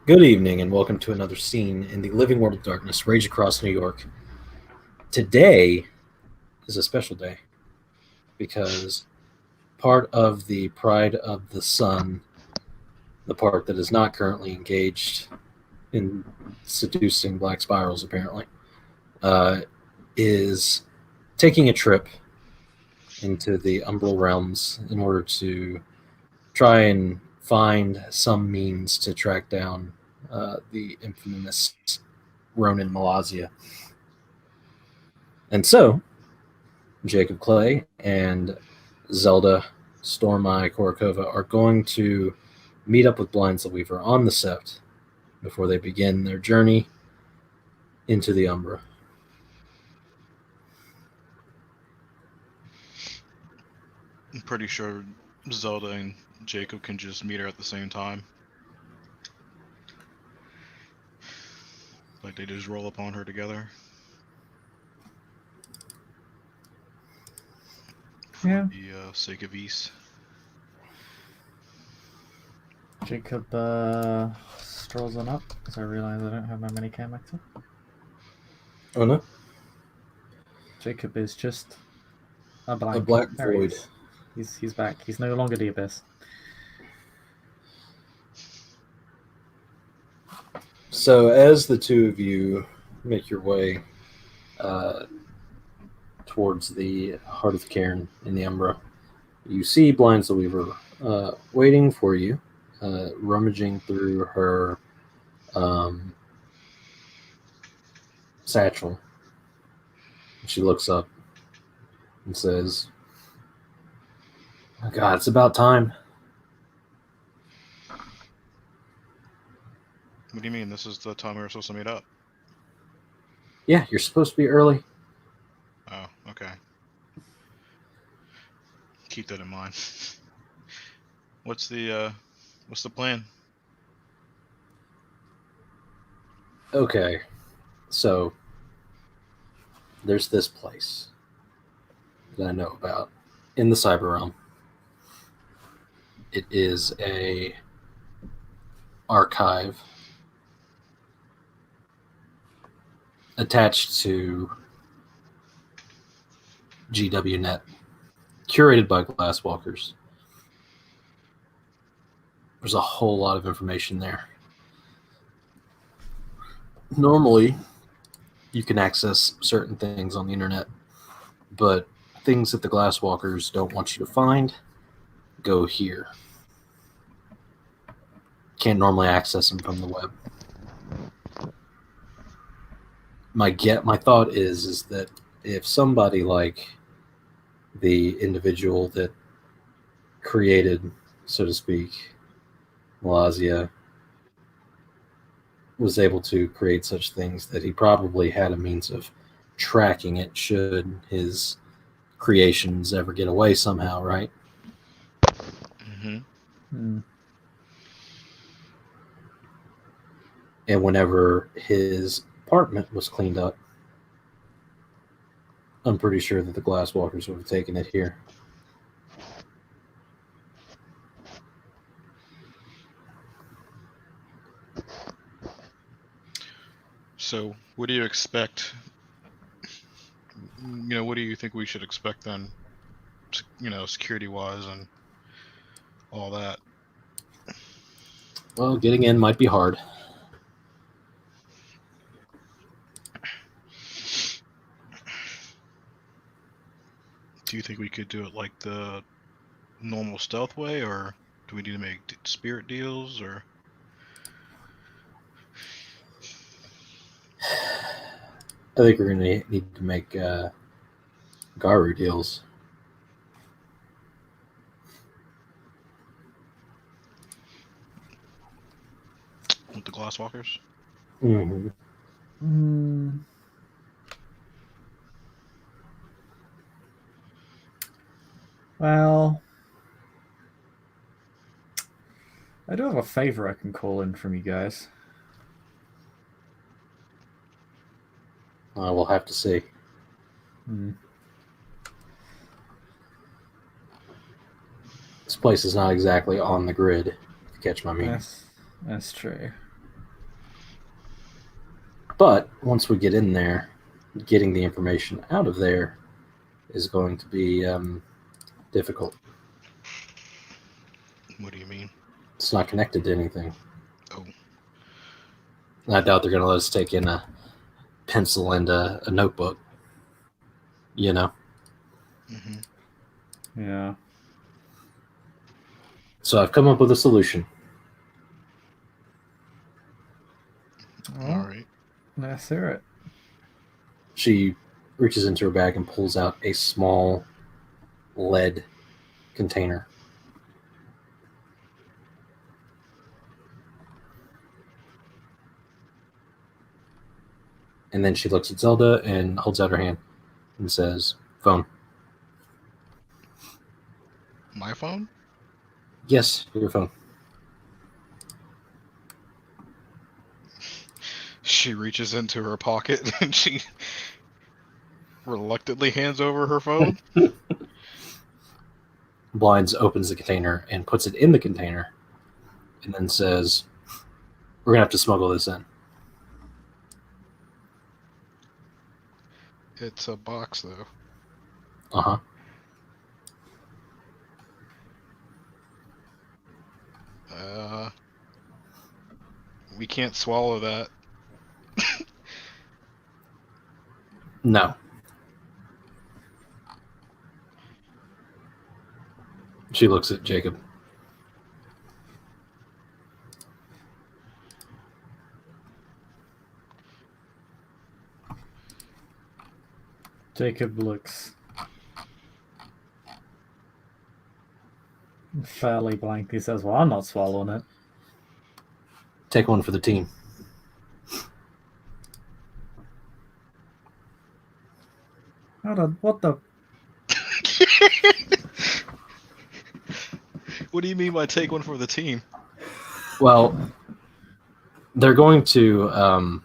Good evening, and welcome to another scene in the living world of darkness, rage across New York. Today is a special day because part of the Pride of the Sun, the part that is not currently engaged in seducing black spirals, apparently, uh, is taking a trip into the umbral realms in order to try and find some means to track down the infamous Ronin Melasya. And so, Jacob Clay and Zelda Stormeye Korikova are going to meet up with Blinds the Weaver on the Sept before they begin their journey into the Umbra. I'm pretty sure Zelda and Jacob can just meet her at the same time. Like they just roll up on her together. For Yeah. the sake of ease. Jacob strolls on up because I realise I don't have my minicam active. Oh no? Jacob is just a blank. A black There he void. is. He's back. He's no longer the abyss. So, as the two of you make your way towards the heart of Cairn in the Umbra, you see Blinds the Weaver waiting for you, rummaging through her satchel. She looks up and says, "Oh God, it's about time." What do you mean? This is the time we were supposed to meet up? Yeah, you're supposed to be early. Oh, okay. Keep that in mind. What's the plan? Okay, so there's this place that I know about in the cyber realm. It is a archive attached to GWNet, curated by Glasswalkers. There's a whole lot of information there. Normally, you can access certain things on the internet, but things that the Glasswalkers don't want you to find go here. Can't normally access them from the web. My thought is that if somebody like the individual that created, so to speak, Melasya was able to create such things, that he probably had a means of tracking it should his creations ever get away somehow, right? Mm-hmm. And whenever his apartment was cleaned up, I'm pretty sure that the Glasswalkers would have taken it here. So, what do you expect? What do you think we should expect then? Security-wise and all that. Well, getting in might be hard. Do you think we could do it like the normal stealth way, or do we need to make spirit deals, or? I think we're going to need to make Garu deals. With the Glasswalkers? Mm-hmm. Well, I do have a favor I can call in from you guys. We'll have to see. This place is not exactly on the grid, if you catch my meaning. That's true. But once we get in there, getting the information out of there is going to be difficult. What do you mean? It's not connected to anything. Oh. I doubt they're going to let us take in a pencil and a notebook. You know? Mm-hmm. Yeah. So I've come up with a solution. All right. Let's hear it. She reaches into her bag and pulls out a small lead container. And then she looks at Zelda and holds out her hand and says, "Phone." My phone? Yes, your phone. She reaches into her pocket and she reluctantly hands over her phone. Blinds opens the container and puts it in the container and then says, "We're going to have to smuggle this in." It's a box, though. Uh-huh. We can't swallow that. No. She looks at Jacob. Jacob looks fairly blank. He says, "Well, I'm not swallowing it." Take one for the team. Hold on, what the? What do you mean by take one for the team? Well, they're going to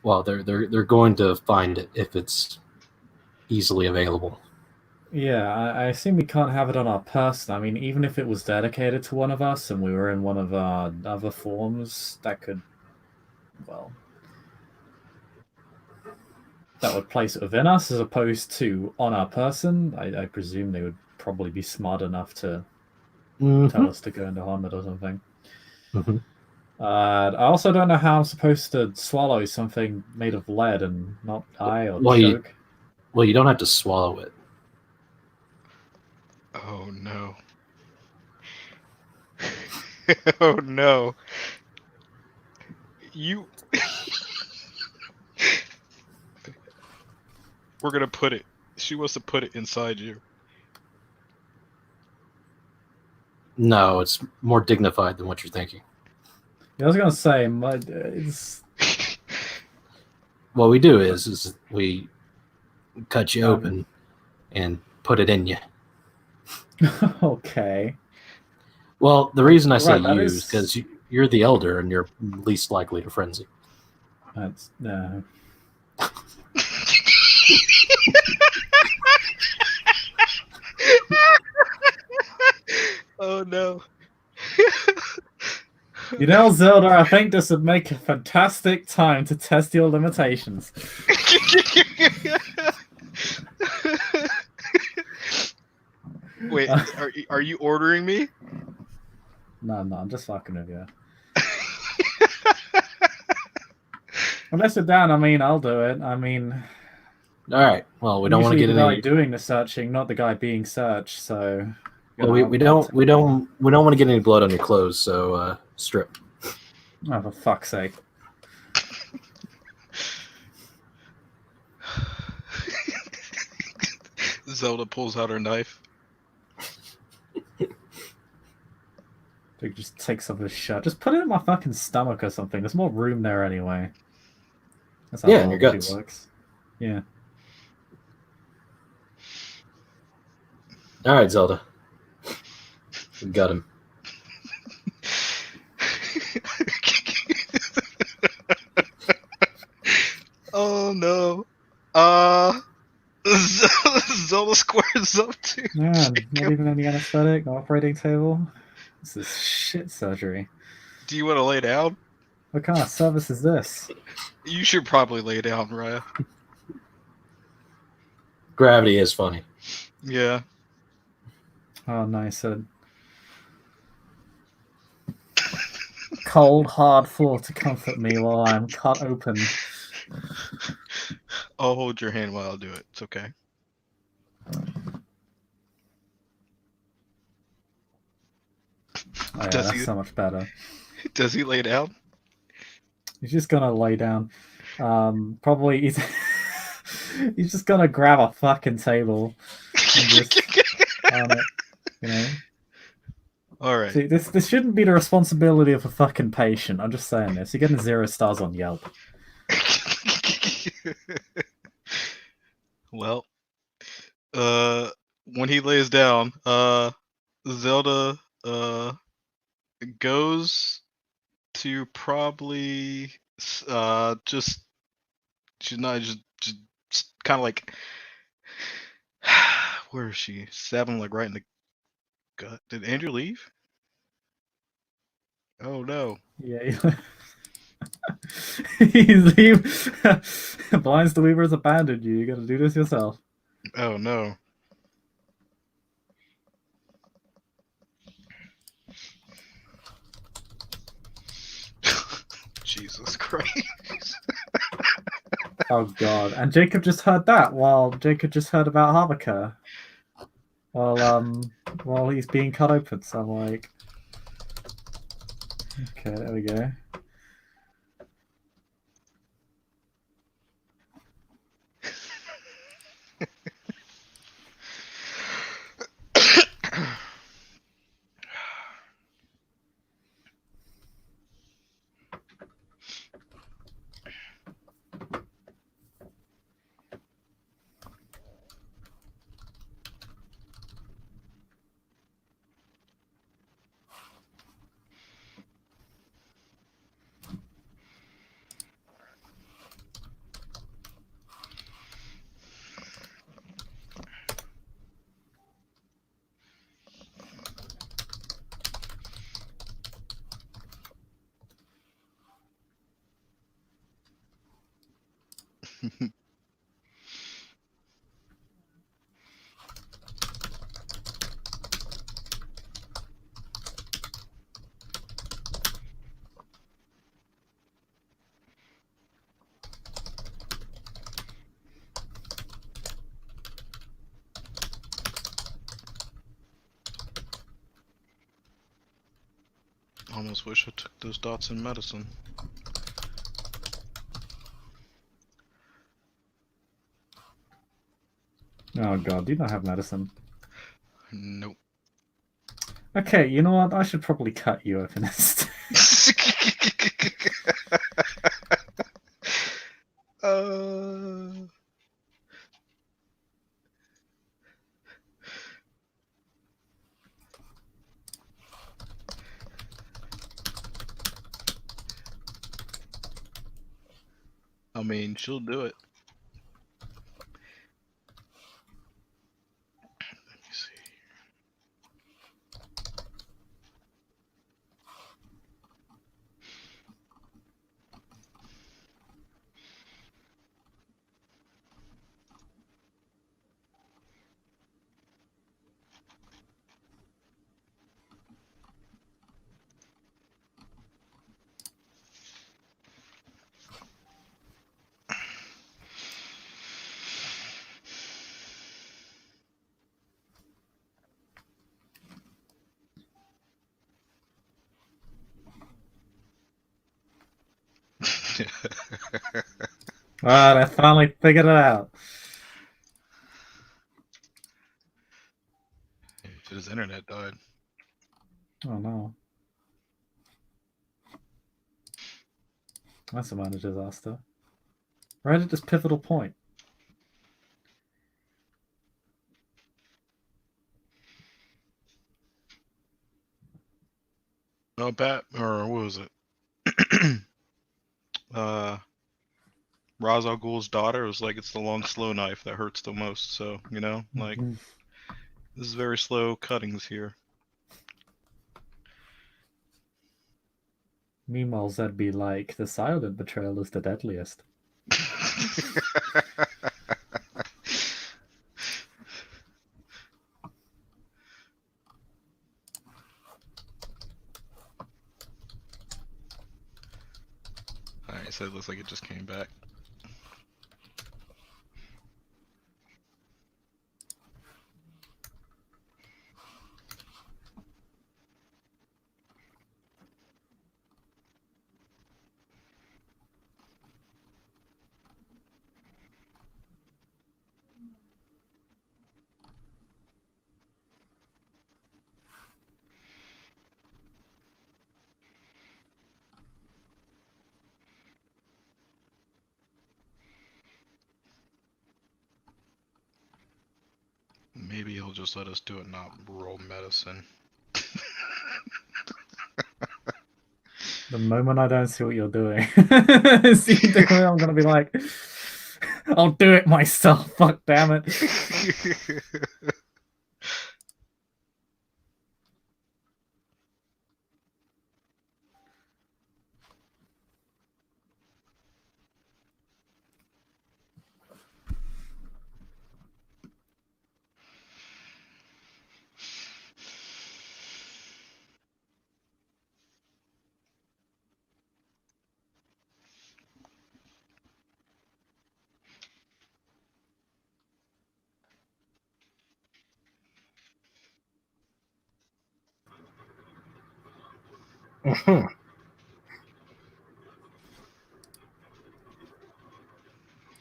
they're going to find it if it's easily available. Yeah, I assume we can't have it on our person. I mean, even if it was dedicated to one of us and we were in one of our other forms, that could, well, that would place it within us as opposed to on our person. I presume they would probably be smart enough to tell us to go into harm it or something. Mm-hmm. I also don't know how I'm supposed to swallow something made of lead and not die or choke. You don't have to swallow it. Oh, no. Oh, no. You... We're gonna put it... She wants to put it inside you. No, it's more dignified than what you're thinking. Yeah, I was going to say, it's... What we do is we cut you open and put it in you. Okay. Well, the reason I say Right, that you is- is because you're the elder and you're least likely to frenzy. That's... No. Oh, no. You know, Zelda, I think this would make a fantastic time to test your limitations. Wait, are you ordering me? No, I'm just fucking with you. Unless it's down, I mean, I'll do it. I mean... All right. Well, we don't want to get the guy any. doing the searching, not the guy being searched. So, Well, we don't want to get any blood on your clothes. So strip. Oh, for fuck's sake! Zelda pulls out her knife. Dude, just take some of his shirt. Just put it in my fucking stomach or something. There's more room there anyway. That's how Yeah, in your biology guts. works. Yeah. All right, Zelda. We got him. Oh no. Zelda squares up to Man, not Jacob. even any anesthetic, no operating table. This is shit surgery. Do you want to lay down? What kind of service is this? You should probably lay down, Raya. Gravity is funny. Yeah. Oh, nice. Cold, hard floor to comfort me while I'm cut open. I'll hold your hand while I'll do it. It's okay. Oh yeah, Does that's he? so much better. Does he lay down? He's just gonna lay down. Probably he's he's just gonna grab a fucking table and just on it, you know. All right. See, this shouldn't be the responsibility of a fucking patient. I'm just saying this. You're getting 0 stars on Yelp. Well, when he lays down, Zelda, goes to probably, just, she's not just kind of like, where is she? Stab him like right in the gut. Did Andrew leave? Oh no. Yeah. He's Blinds the Weaver has abandoned you. You gotta do this yourself. Oh no. Jesus Christ. Oh god. And Jacob just heard that while Jacob just heard about Harbica. While he's being cut open, so I'm like, okay, there we go. Almost wish I took those dots in medicine. Oh god, do you not have medicine? Nope. Okay, you know what? I should probably cut you open instead. I mean, she'll do it. Let me see. Alright, I finally figured it out. His internet died. Oh no. That's a minor disaster. Right at this pivotal point. No, or what was it? Ra's al Ghul's daughter was like, it's the long, slow knife that hurts the most. So, you know, like, this is very slow cuttings here. Meanwhile, Zed'd be like, the silent betrayal is the deadliest. Alright, so it looks like it just came back. Maybe he'll just let us do it, not roll medicine. The moment I don't see what you're doing, see you doing it, I'm gonna be like, I'll do it myself. Fuck, damn it.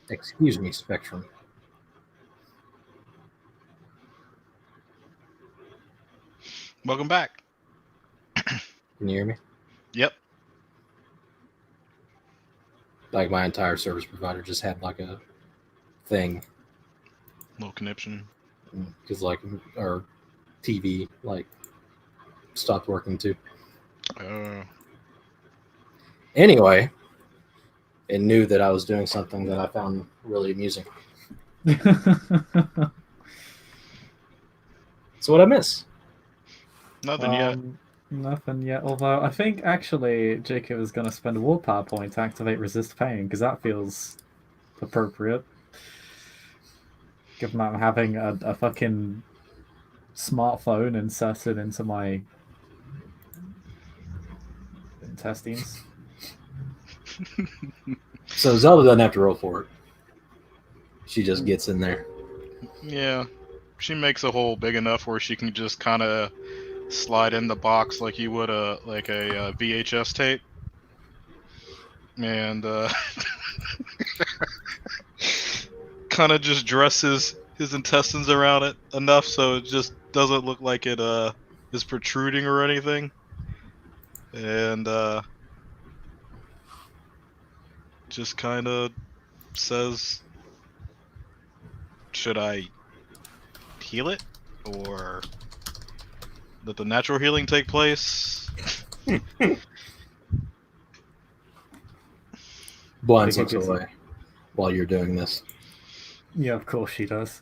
Excuse me, Spectrum. Welcome back. Can you hear me? Yep. Like my entire service provider just had like a thing Little conniption. because like our TV like stopped working too. Anyway, it knew that I was doing something that I found really amusing. So what I miss? Nothing yet. Nothing yet. Although I think actually Jacob is going to spend a willpower point to activate resist pain because that feels appropriate. Given I'm having a fucking smartphone inserted into my intestines. So Zelda doesn't have to roll for it. She just gets in there. Yeah. She makes a hole big enough where she can just kind of slide in the box like you would a VHS tape. And kind of just dresses his intestines around it enough so it just doesn't look like it is protruding or anything. And just kind of says, should I heal it or let the natural healing take place? Blinds looks away while you're doing this. Yeah, of course she does.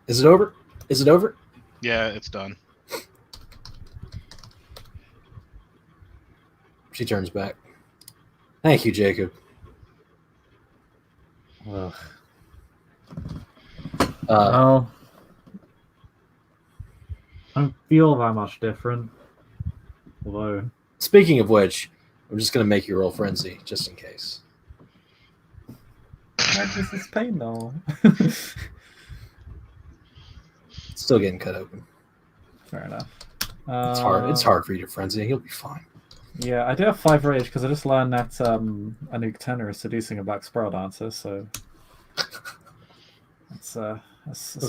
Is it over? Is it over? Yeah, it's done. She turns back. Thank you, Jacob. Ugh. Uh, Well, I don't feel that much different. Although, Speaking of which, I'm just going to make you roll frenzy, just in case. this is pain though. It's still getting cut open. Fair enough. It's hard. It's hard for you to frenzy. You'll be fine. Yeah, I do have 5 rage because I just learned that Anouk Tenor is seducing a black sparrow dancer, so that's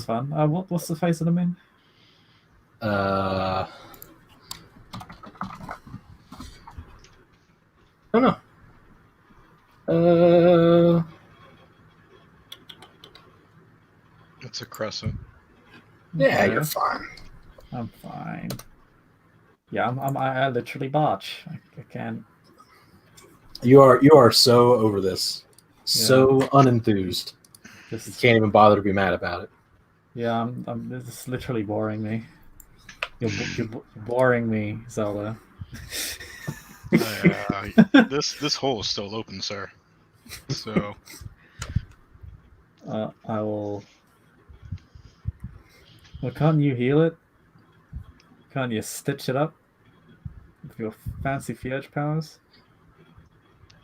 fun. What's the face of them in? I don't know. It's a crescent. Yeah, Okay. you're fine. I'm fine. Yeah, I literally botch. I can't. You are so over this, so unenthused. You Just can't even bother to be mad about it. yeah, this is literally boring me. You're boring me, Zelda. This hole is still open, sir. So I will. Well, can't you heal it? Can't you stitch it up with your fancy Fiat powers?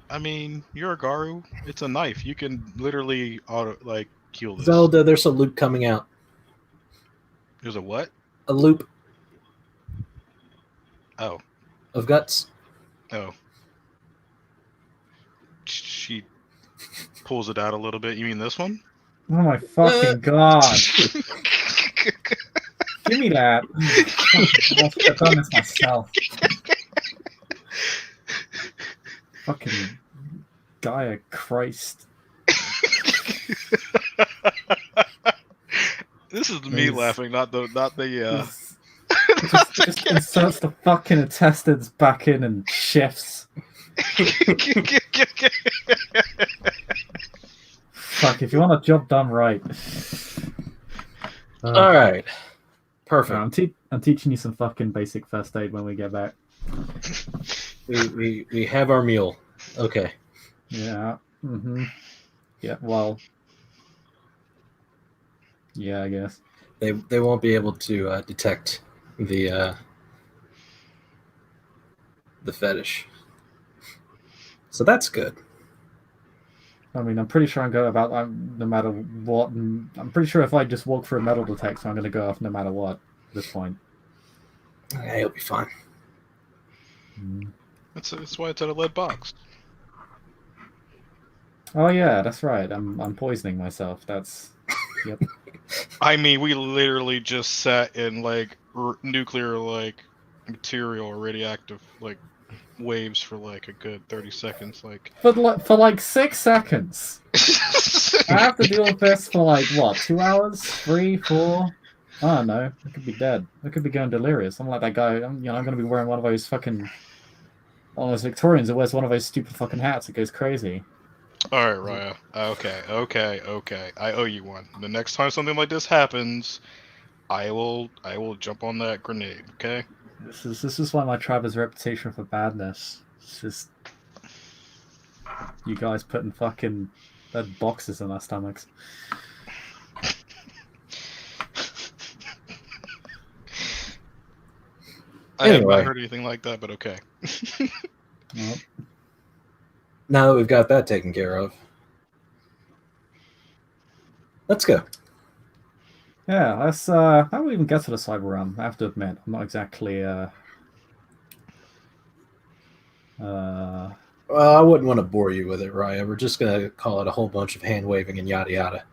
I mean, you're a Garu. It's a knife. You can literally heal this. Zelda, there's a loop coming out. There's a what? A loop Oh, of guts. oh. She pulls it out a little bit. You mean this one? Oh my fucking god! Give me that. I should have done this myself. Fucking Gaia Christ. This is me laughing, not the. Just inserts the fucking intestines back in and shifts. Fuck, if you want a job done right. All right, perfect. I'm teaching you some fucking basic first aid when we get back. We have our meal. Okay. Yeah. Mm-hmm. Yeah. Well. Yeah, I guess They won't be able to detect the fetish, so that's good. I mean, I'm pretty sure I'm going about no matter what. I'm pretty sure if I just walk through a metal detector, I'm going to go off no matter what at this point. Yeah, you'll be fine. That's why it's at a lead box. Oh yeah, that's right. I'm poisoning myself. That's yep. I mean, we literally just sat in nuclear material or radioactive waves for a good 30 seconds. For 6 seconds. I have to deal with this for what? 2 hours? 3, 4? I don't know. I could be dead. I could be going delirious. I'm like that guy. I'm going to be wearing one of those Victorians that wears one of those stupid fucking hats that goes crazy. All right, Raya. Okay. I owe you one. The next time something like this happens, I will jump on that grenade. Okay. This is why my tribe has a reputation for badness. It's just you guys putting fucking lead boxes in our stomachs. I have not heard anything like that, but okay. Well, now that we've got that taken care of, let's go. Yeah, let's. How do we even get to the cyber realm? I have to admit, I'm not exactly. Well, I wouldn't want to bore you with it, Raya. We're just gonna call it a whole bunch of hand waving and yada yada.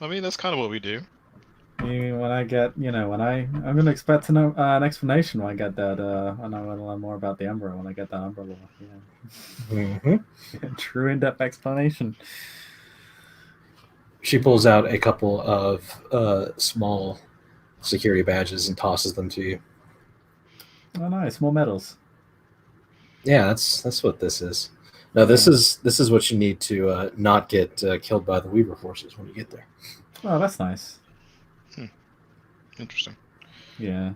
I mean, that's kind of what we do. When I get, I'm gonna expect to know an explanation when I get that. I know a lot more about the Umbra when I get that Umbra. Yeah. True in-depth explanation. She pulls out a couple of small security badges and tosses them to you. Oh, nice, more medals. Yeah, that's what this is. No, this is what you need to not get killed by the Weaver forces when you get there. Oh, that's nice. Interesting. Yeah.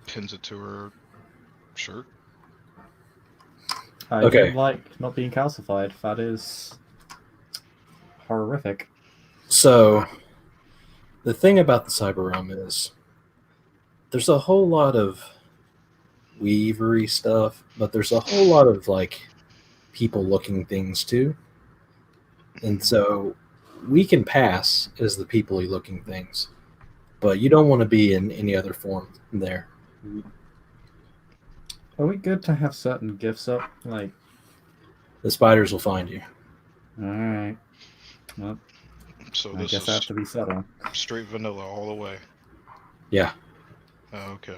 Pins it to her shirt. I do like not being calcified. That is horrific. So, the thing about the cyber realm is there's a whole lot of weavery stuff, but there's a whole lot of people looking things too. And so we can pass as the people looking things, but you don't want to be in any other form there. Are we good to have certain gifts up? The spiders will find you. Alright. Well, so I guess I have to be subtle. Straight vanilla all the way. Yeah. Okay.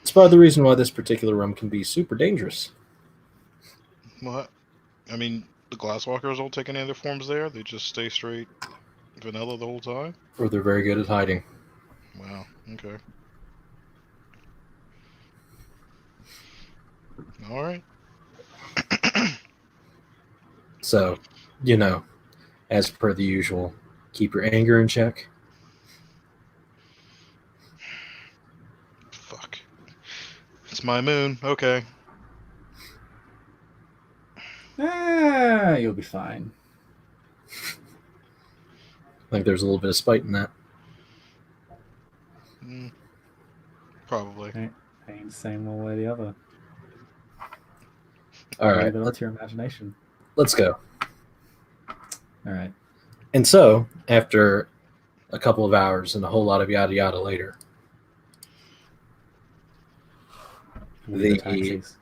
It's part of the reason why this particular realm can be super dangerous. What? I mean, the Glasswalkers don't take any other forms there? They just stay straight vanilla the whole time? Or they're very good at hiding. Wow, okay. Alright. So, as per the usual, keep your anger in check. Fuck. It's my moon. Okay. You'll be fine. I think there's a little bit of spite in that. Probably. Ain't saying one way or the other. All right, Leave it up to your imagination. let's go. All right. And so, after a couple of hours and a whole lot of yada yada later, The taxis.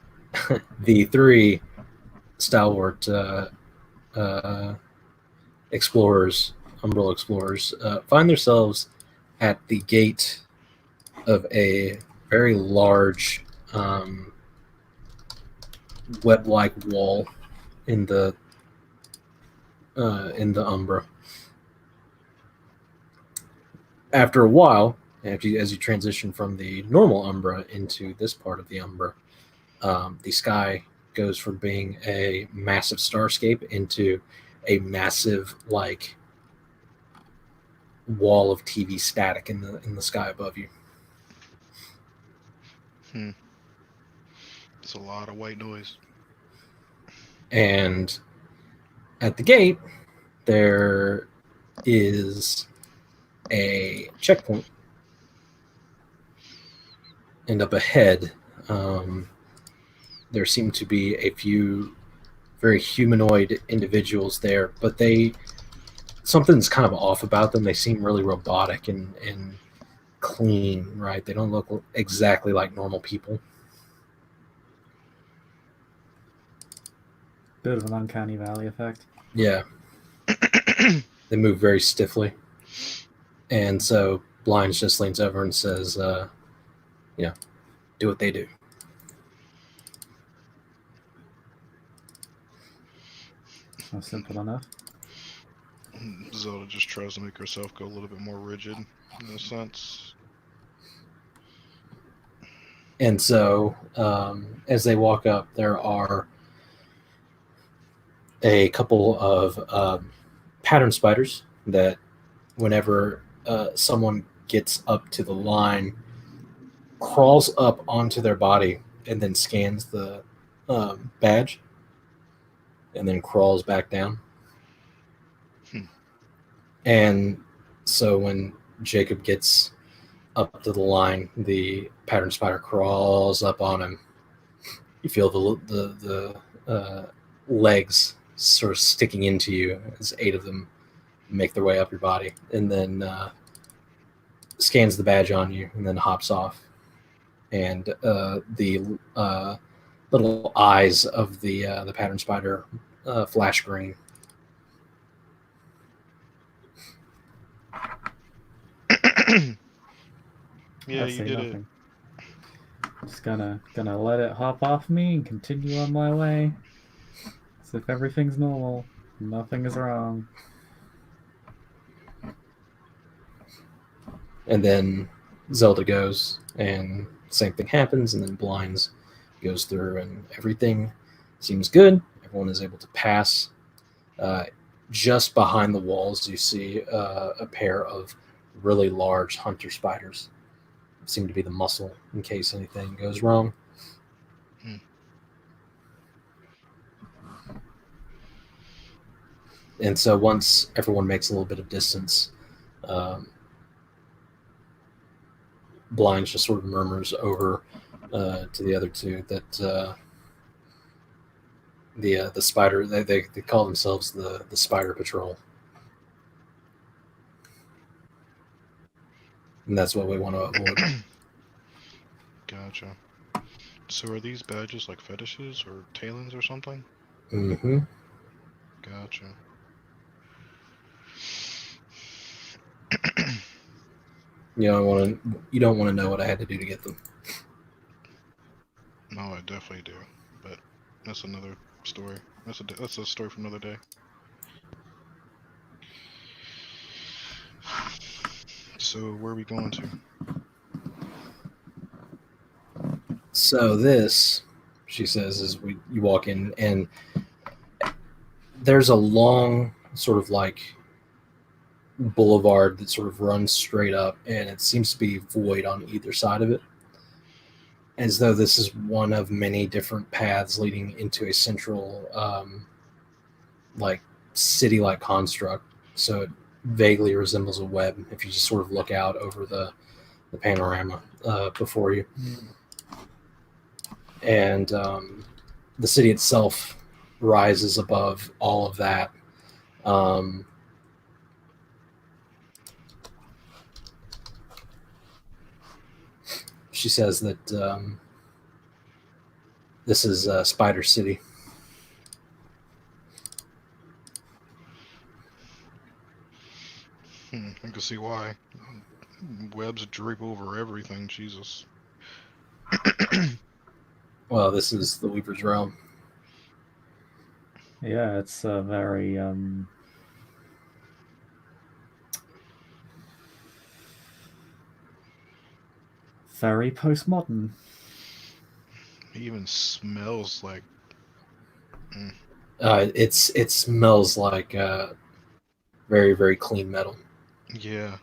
the three stalwart explorers, umbrella explorers, find themselves at the gate of a very large web-like wall in the Umbra. After a while, as you transition from the normal Umbra into this part of the Umbra, the sky goes from being a massive starscape into a massive wall of TV static in the sky above you. It's a lot of white noise. And at the gate, there is a checkpoint. And up ahead, there seem to be a few very humanoid individuals there, but something's kind of off about them. They seem really robotic and clean, right? They don't look exactly like normal people. Bit of an uncanny valley effect. Yeah. They move very stiffly. And so Blinds just leans over and says, do what they do. Not simple enough. Zelda just tries to make herself go a little bit more rigid in a sense. And so as they walk up, there are a couple of pattern spiders that whenever someone gets up to the line, crawls up onto their body and then scans the badge and then crawls back down. And so when Jacob gets up to the line, the pattern spider crawls up on him. You feel the legs sort of sticking into you as 8 of them make their way up your body, and then scans the badge on you and then hops off. And the little eyes of the pattern spider flash green. Yeah, you did it. Just gonna let it hop off me and continue on my way. As if everything's normal. Nothing is wrong. And then Zelda goes, and same thing happens, and then Blinds goes through, and everything seems good. Everyone is able to pass. Just behind the walls, you see a pair of really large hunter spiders. Seem to be the muscle in case anything goes wrong. And so once everyone makes a little bit of distance, Blinds just sort of murmurs over to the other two that the spider, they call themselves the Spider Patrol. And that's what we want to avoid. Gotcha. So are these badges like fetishes or tailings or something? Mm-hmm. Gotcha. You don't want to know what I had to do to get them. No, I definitely do. But that's another story. That's a story for another day. So where are we going to? So this, she says, as you walk in, and there's a long sort of like boulevard that sort of runs straight up, and it seems to be void on either side of it, as though this is one of many different paths leading into a central like city-like construct. So it vaguely resembles a web if you just sort of look out over the panorama before you. And the city itself rises above all of that. She says that this is Spider City. I can see why. Webs drape over everything, Jesus. Well, this is the Weaver's realm. Yeah, it's very very postmodern. It even smells like. It smells like very, very clean metal. Yeah.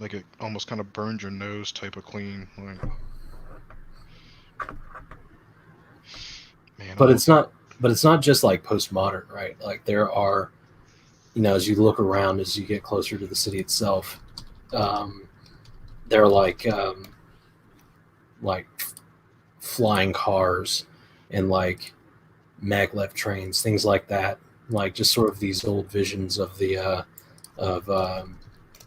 Like it almost kind of burns your nose type of clean. Like. Man, But it's not just like postmodern, right? Like there are, as you look around, as you get closer to the city itself, there are like flying cars and like maglev trains, things like that. Like just sort of these old visions of the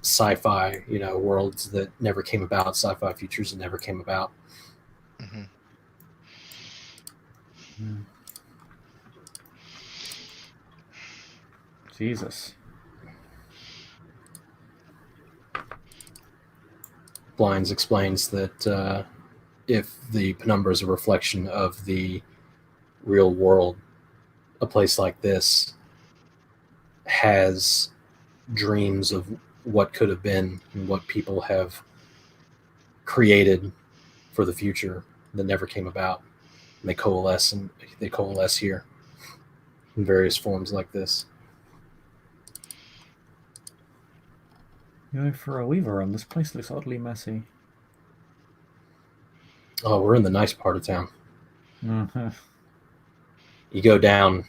sci-fi, worlds that never came about, sci-fi futures that never came about. Mm-hmm. Jesus. Blinds explains that if the penumbra is a reflection of the real world, a place like this has dreams of what could have been and what people have created for the future that never came about. And they coalesce here in various forms like this. For a Weaver room, this place looks oddly messy. Oh, we're in the nice part of town. Uh-huh. You go down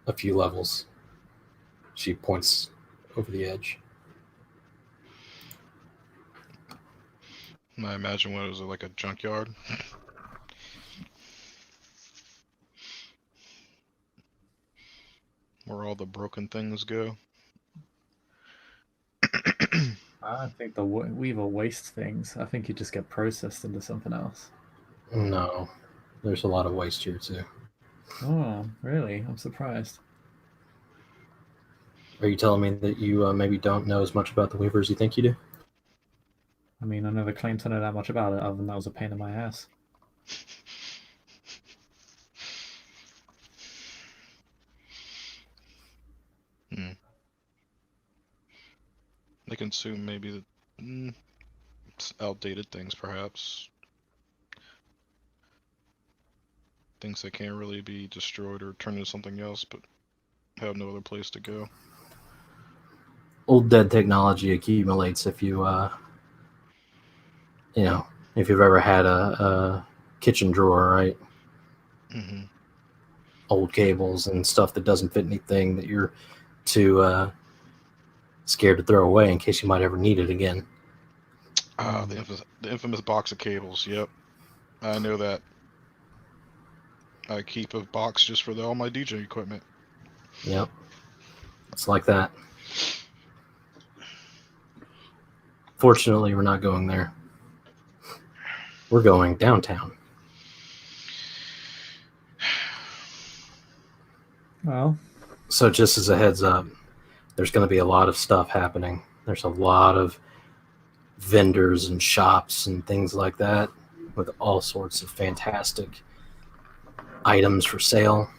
a few levels. She points over the edge. I imagine what is it, like a junkyard? Where all the broken things go. I don't think the Weaver wastes things. I think you just get processed into something else. No, there's a lot of waste here too. Oh, really? I'm surprised. Are you telling me that you maybe don't know as much about the Weaver as you think you do? I mean, I never claimed to know that much about it, other than that was a pain in my ass. They consume maybe the outdated things, perhaps. Things that can't really be destroyed or turned into something else, but have no other place to go. Old dead technology accumulates if you, if you've ever had a kitchen drawer, right? Mm-hmm. Old cables and stuff that doesn't fit anything that you're too scared to throw away in case you might ever need it again. The infamous box of cables. Yep, I know that. I keep a box just for all my DJ equipment. Yep, it's like that. Fortunately, we're not going there. We're going downtown. Well, so just as a heads up, there's going to be a lot of stuff happening. There's a lot of vendors and shops and things like that with all sorts of fantastic items for sale.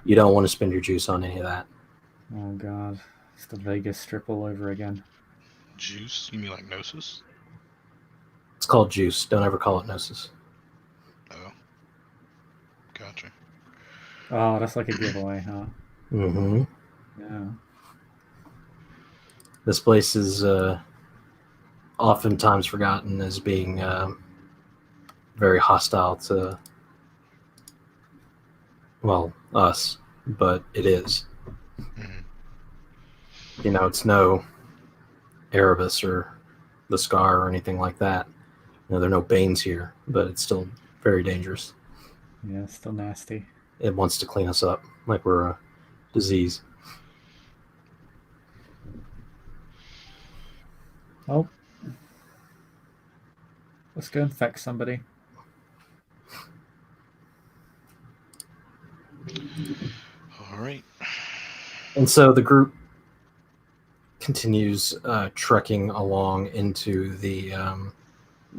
You don't want to spend your juice on any of that. Oh god, it's the Vegas Strip all over again. Juice? You mean like Gnosis? It's called juice. Don't ever call it Gnosis. Oh. Gotcha. Oh, that's like a giveaway, huh? Mm-hmm. Yeah. This place is oftentimes forgotten as being very hostile to, well, us, but it is. Mhm. You know, it's no Erebus or the Scar or anything like that. You know, there are no Banes here, but it's still very dangerous. Yeah, still nasty. It wants to clean us up like we're a disease. Oh. Let's go infect somebody. All right. And so the group continues trekking along into the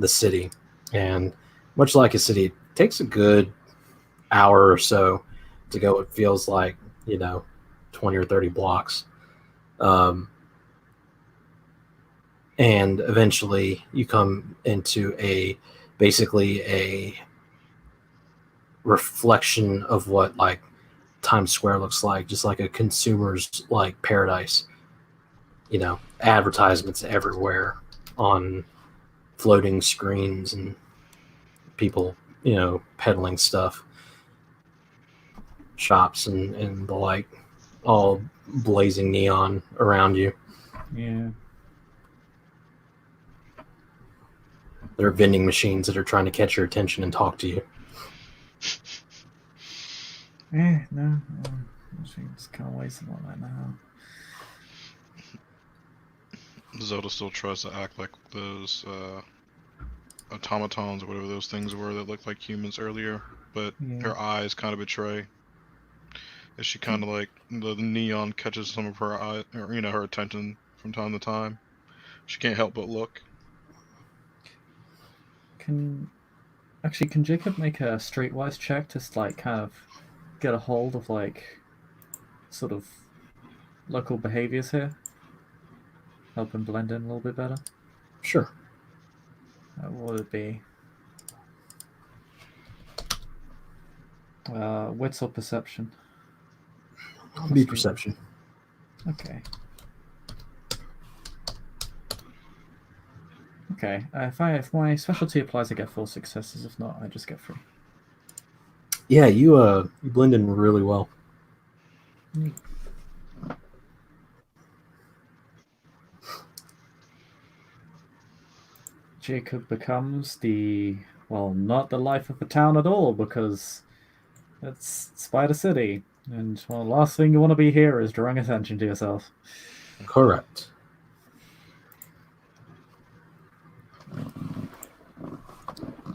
city, and much like a city, it takes a good hour or so to go. It feels like 20 or 30 blocks, and eventually you come into basically a reflection of what like Times Square looks like, just like a consumer's like paradise. Advertisements everywhere on floating screens and people, peddling stuff, shops and the like, all blazing neon around you. Yeah. There are vending machines that are trying to catch your attention and talk to you. No. Machines can't wait something like that now. Zelda still tries to act like those automatons or whatever those things were that looked like humans earlier, but her eyes kind of betray. As she kind of like the neon catches some of her eye, or her attention from time to time. She can't help but look. Can Jacob make a streetwise check to like kind of get a hold of like sort of local behaviors here? Help him blend in a little bit better? Sure. What would it be? Wits or perception? Be perception. Okay. Okay. If my specialty applies, I get 4 successes. If not, I just get 3. Yeah, you blend in really well. Neat. Jacob becomes not the life of the town at all, because it's Spider City, and the last thing you want to be here is drawing attention to yourself. Correct.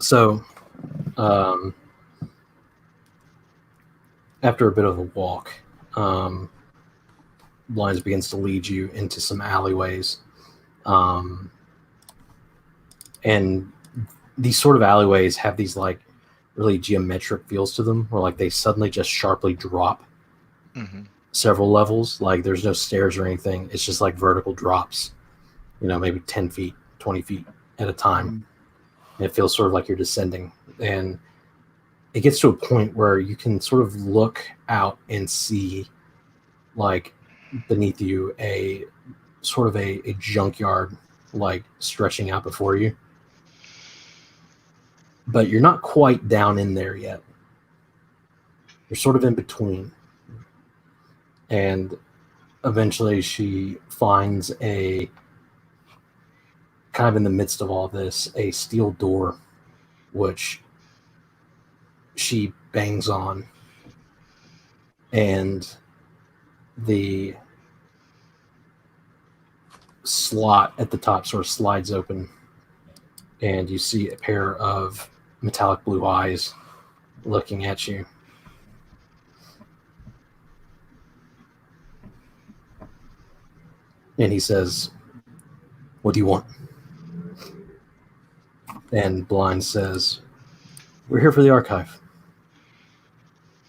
So, after a bit of a walk, Blinds begins to lead you into some alleyways. And these sort of alleyways have these like really geometric feels to them, where like they suddenly just sharply drop several levels. Like there's no stairs or anything. It's just like vertical drops, maybe 10 feet, 20 feet at a time. And it feels sort of like you're descending. And it gets to a point where you can sort of look out and see like beneath you a sort of a junkyard like stretching out before you. But you're not quite down in there yet. You're sort of in between. And eventually she finds a, kind of in the midst of all this, a steel door, which she bangs on. And the slot at the top sort of slides open. And you see a pair of metallic blue eyes looking at you. And he says, "What do you want?" And Blind says, "We're here for the archive.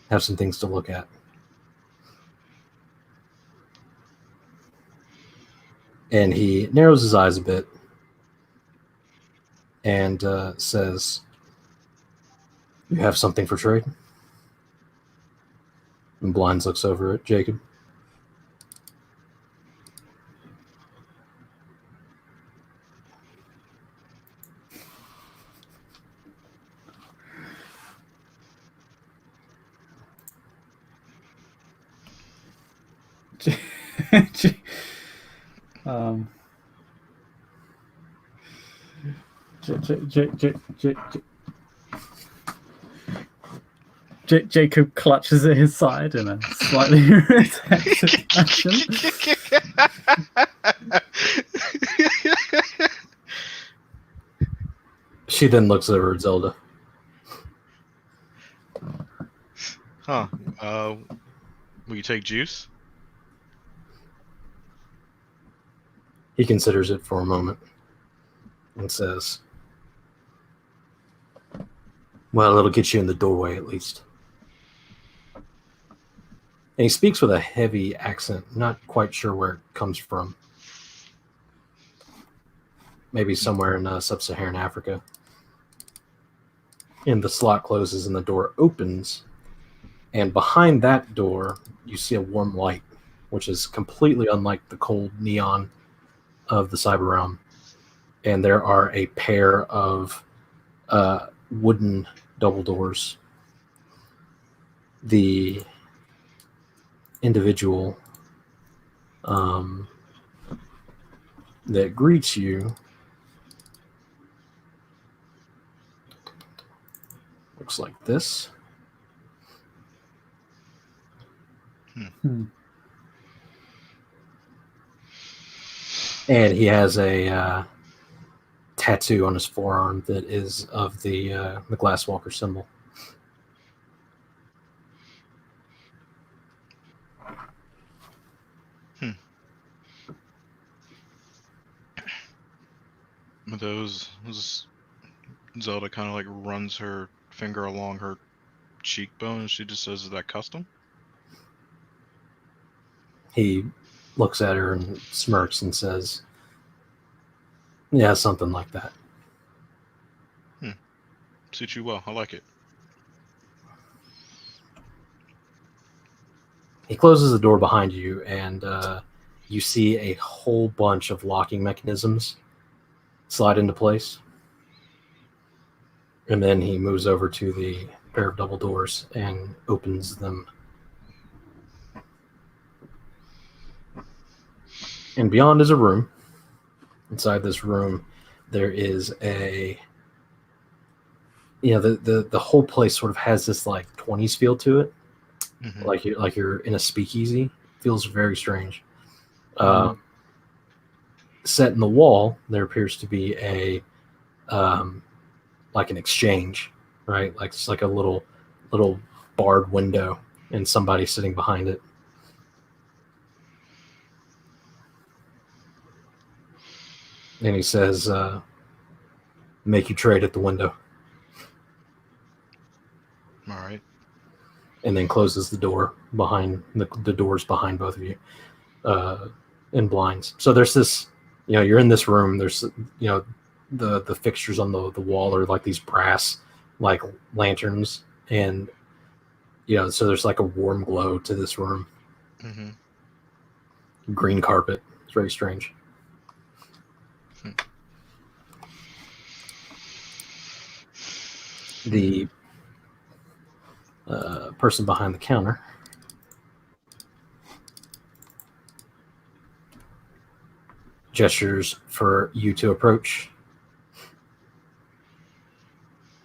Have some things to look at." And he narrows his eyes a bit and says, "You have something for trade?" And Blinds looks over at Jacob. Jacob clutches at his side in a slightly irritated fashion. She then looks over at Zelda. Huh. Will you take juice? He considers it for a moment and says, well, it'll get you in the doorway at least. And he speaks with a heavy accent, not quite sure where it comes from. Maybe somewhere in sub-Saharan Africa. And the slot closes and the door opens. And behind that door, you see a warm light, which is completely unlike the cold neon of the cyber realm. And there are a pair of wooden double doors. The individual that greets you looks like this. And he has a tattoo on his forearm that is of the Glasswalker symbol. Those Zelda kind of like runs her finger along her cheekbone and she just says, is that custom? He looks at her and smirks and says, yeah, something like that. Suits you well. I like it. He closes the door behind you, and you see a whole bunch of locking mechanisms slide into place. And then he moves over to the pair of double doors and opens them. And beyond is a room. Inside this room, there is a... the whole place sort of has this like 20s feel to it. Mm-hmm. Like you're in a speakeasy. Feels very strange. Set in the wall, there appears to be a like an exchange, right? Like it's like a little barred window and somebody sitting behind it. And he says, make you trade at the window. All right. And then closes the door behind the doors behind both of you, and blinds. So there's this, you're in this room. There's, the fixtures on the wall are like these brass, like lanterns, and so there's like a warm glow to this room. Mm-hmm. Green carpet. It's very strange. The person behind the counter gestures for you to approach.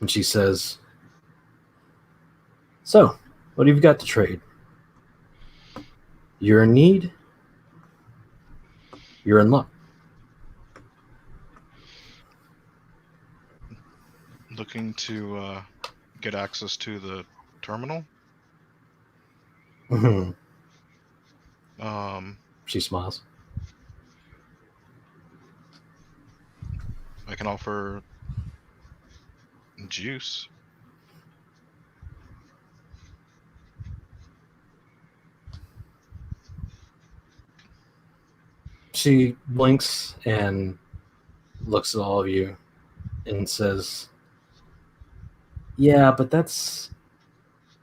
And she says, so, what have you got to trade? You're in need. You're in luck. Looking to get access to the terminal. Mm-hmm. She smiles. I can offer juice. She blinks and looks at all of you and says, yeah, but that's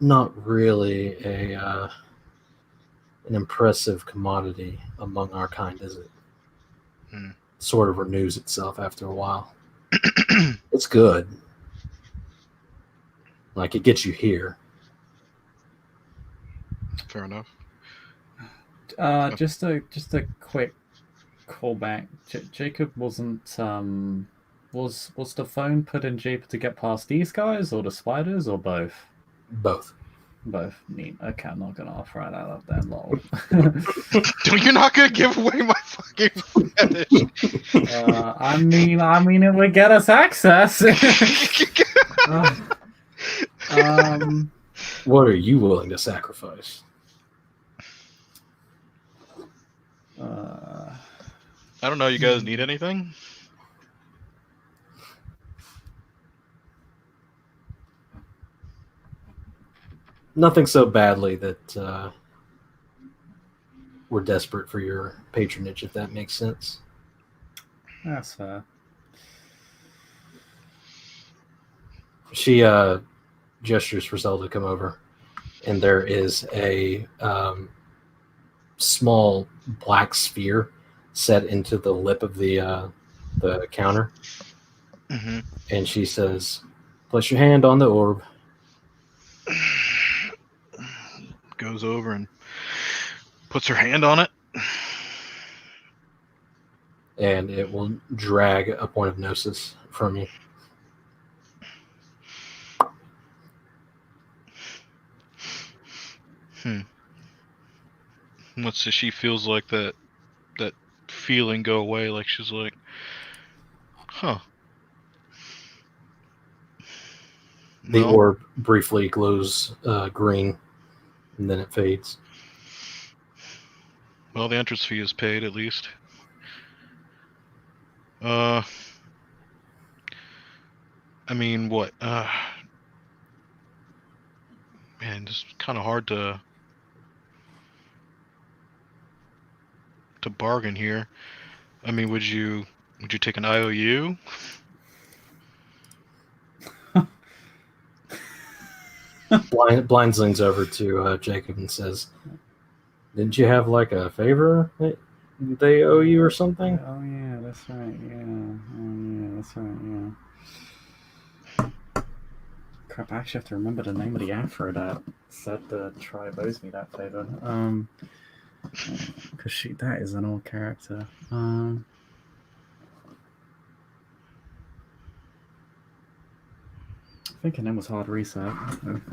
not really an impressive commodity among our kind, is it? Sort of renews itself after a while. It's good. Like, it gets you here. Fair enough. Just a quick callback. Jacob wasn't was the phone put in Jacob to get past these guys or the spiders or both? Both. Both. Neat. Okay, I'm not gonna offer that up then, lol. You're not gonna give away my fucking fetish. I mean, it would get us access. What are you willing to sacrifice? I don't know. You guys need anything? Nothing so badly that we're desperate for your patronage, if that makes sense. That's fair. She gestures for Zelda to come over, and there is a small black sphere set into the lip of the counter. Mm-hmm. And she says, "Place your hand on the orb." Goes over and puts her hand on it. And it will drag a point of gnosis from you. Once she feels like that feeling go away, like she's like, huh. The orb briefly glows green, and then it fades. Well, the entrance fee is paid, at least. I mean, what? Man, it's kind of hard to bargain here. I mean, would you take an IOU? Blind leans over to Jacob and says, "Didn't you have like a favor that they owe you or something?" Oh yeah, that's right. Yeah. Oh yeah, that's right. Yeah. Crap! I actually have to remember the name of the afro that said the tribe owes me that favor. Because that is an old character. I think her name was Hard Reset.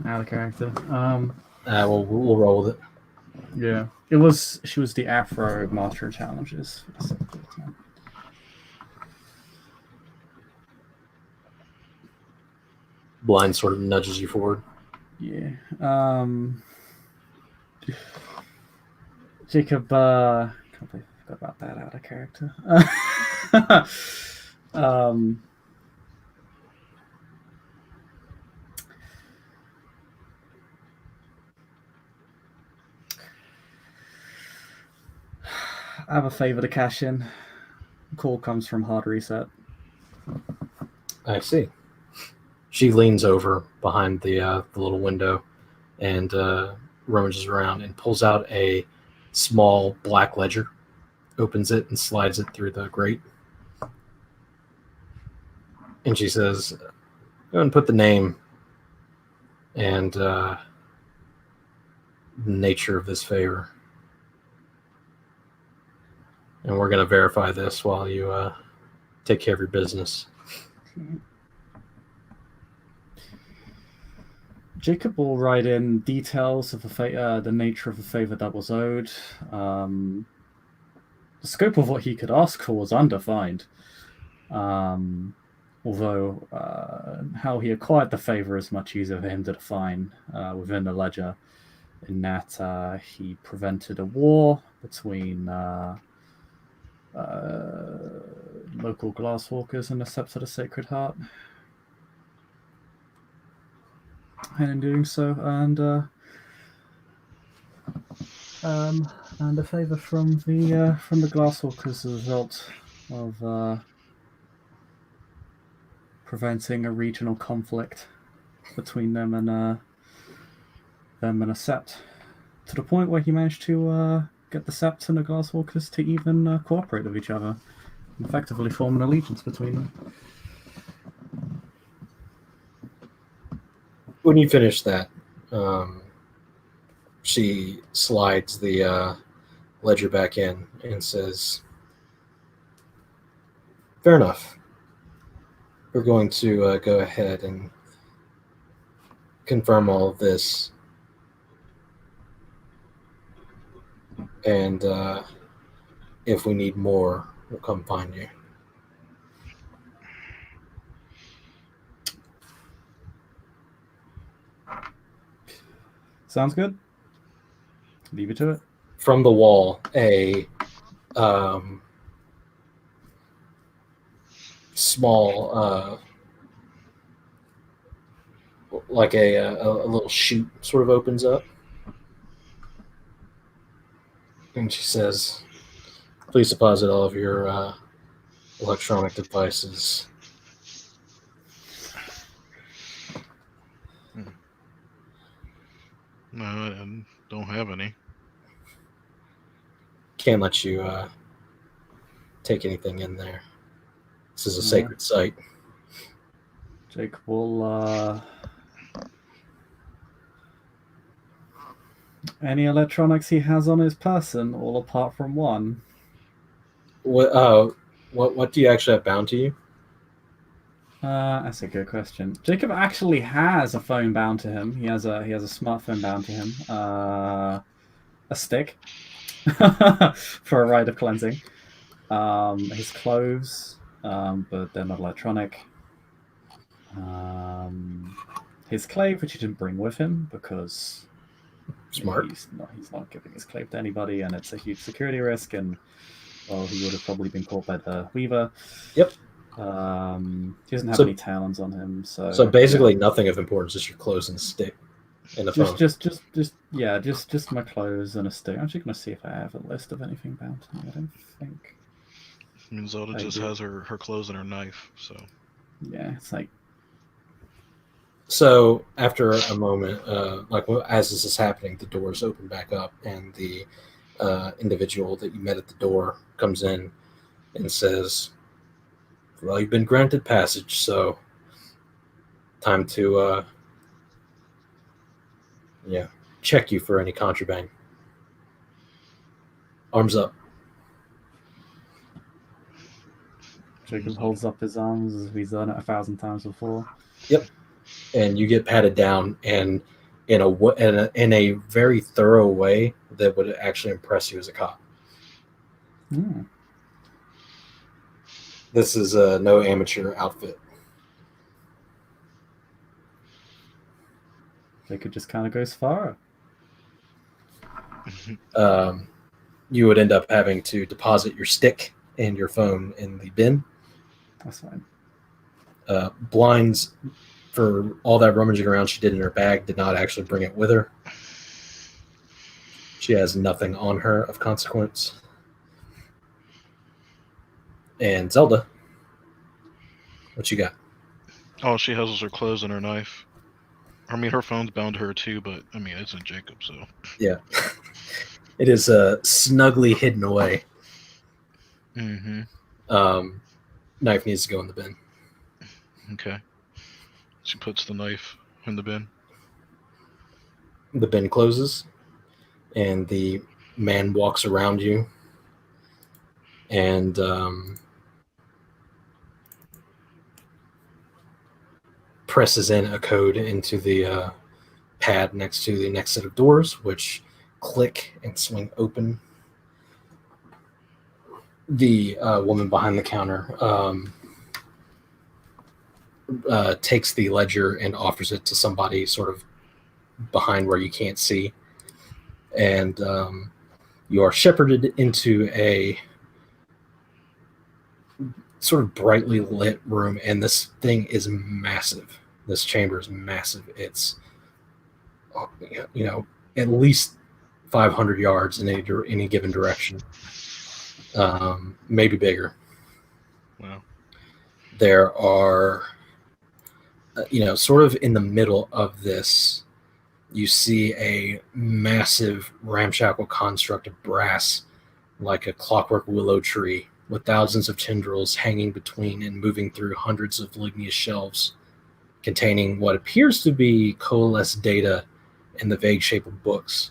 Out of character. We'll roll with it. Yeah, she was the Afro Master Challenges. Blind sort of nudges you forward. Yeah. Jacob, can't believe I forgot about that out of character. I have a favor to cash in. Call comes from Hard Reset. I see. She leans over behind the little window and rummages around and pulls out a small black ledger, opens it and slides it through the grate. And she says, "Go and put the name and the nature of this favor. And we're going to verify this while you take care of your business." Jacob will write in details of the nature of the favor that was owed. The scope of what he could ask for was undefined. Although how he acquired the favor is much easier for him to define within the ledger, in that he prevented a war between local glasswalkers and the Sept of the Sacred Heart. And in doing so, and a favor from the glasswalkers as a result of preventing a regional conflict between them and them and a sept, to the point where he managed to get the septs and the Glasswalkers to even cooperate with each other, and effectively form an allegiance between them. When you finish that, she slides the ledger back in and says, "Fair enough. We're going to go ahead and confirm all of this. And if we need more, we'll come find you." Sounds good. Leave it to it. From the wall, a small, like a little chute sort of opens up. And she says, "Please deposit all of your electronic devices." No, I don't have any. Can't let you take anything in there. This is a sacred site. Jake will. Any electronics he has on his person, all apart from one. What do you actually have bound to you? That's a good question. Jacob actually has a phone bound to him. He has a smartphone bound to him. A stick for a rite of cleansing. His clothes, but they're not electronic. His clave, which he didn't bring with him because Smart. He's not giving his clave to anybody, and it's a huge security risk. And well, he would have probably been caught by the Weaver. Yep. He doesn't have any talons on him, so basically nothing of importance, just your clothes and a stick and a phone. Just my clothes and a stick. I'm actually gonna see if I have a list of anything bound to me. I don't think. I mean, Zelda just has her clothes and her knife, so. Yeah, it's like. So after a moment, as this is happening, the doors open back up, and the individual that you met at the door comes in and says, "Well, you've been granted passage, so time to check you for any contraband. Arms up." Jacob holds up his arms as we've done it 1,000 times before. Yep. And you get patted down, and in a very thorough way that would actually impress you as a cop. Mm. This is no amateur outfit. Jacob just kind of goes far. You would end up having to deposit your stick and your phone in the bin. That's fine. Blinds, for all that rummaging around she did in her bag, did not actually bring it with her. She has nothing on her of consequence. And Zelda, what you got? All she has is her clothes and her knife. I mean, her phone's bound to her too, but I mean, it's in Jacob, so. Yeah. It is snugly hidden away. Mm-hmm. Knife needs to go in the bin. Okay. She puts the knife in the bin. The bin closes, and the man walks around you, and presses in a code into the pad next to the next set of doors, which click and swing open. The woman behind the counter takes the ledger and offers it to somebody sort of behind where you can't see. And you are shepherded into a sort of brightly lit room, and this thing is massive. This chamber is massive. It's, at least 500 yards in any given direction. Maybe bigger. Wow. There are, sort of in the middle of this you see a massive ramshackle construct of brass, like a clockwork willow tree, with thousands of tendrils hanging between and moving through hundreds of ligneous shelves, containing what appears to be coalesced data in the vague shape of books,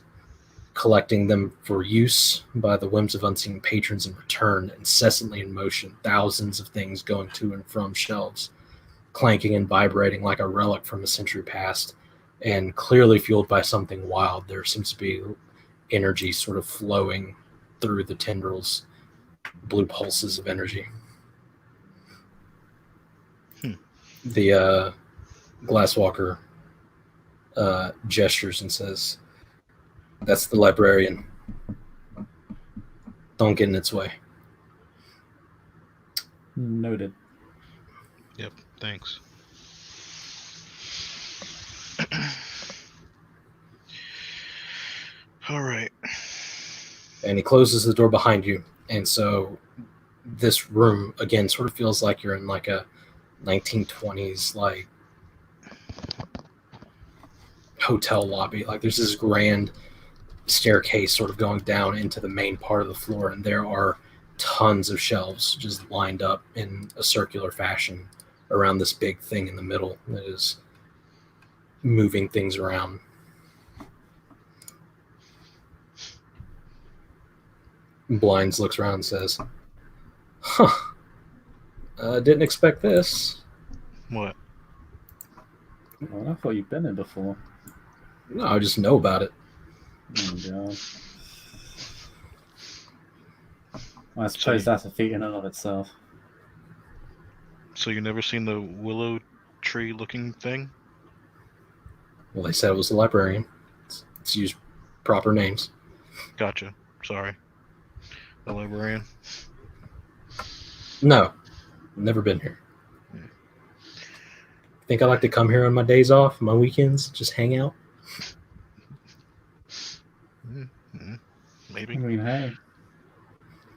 collecting them for use by the whims of unseen patrons in return, incessantly in motion, thousands of things going to and from shelves, clanking and vibrating like a relic from a century past, and clearly fueled by something wild. There seems to be energy sort of flowing through the tendrils, blue pulses of energy. The Glasswalker gestures and says, "That's the librarian. Don't get in its way." Noted. Yep, thanks. All right. And he closes the door behind you. And so this room, again, sort of feels like you're in like a 1920s, like, hotel lobby. Like, there's this grand staircase sort of going down into the main part of the floor, and there are tons of shelves just lined up in a circular fashion around this big thing in the middle that is moving things around. Blinds looks around and says, "Huh, didn't expect this." What? Well, I thought you'd been in before. No, I just know about it. Oh, God. Well, I suppose that's a feat in and of itself. So you never seen the willow tree looking thing? Well, they said it was the librarian. Let's use proper names. Gotcha. Sorry. The librarian? No, never been here. Think I like to come here on my days off, my weekends, just hang out? Mm-hmm. Maybe. I mean, hey,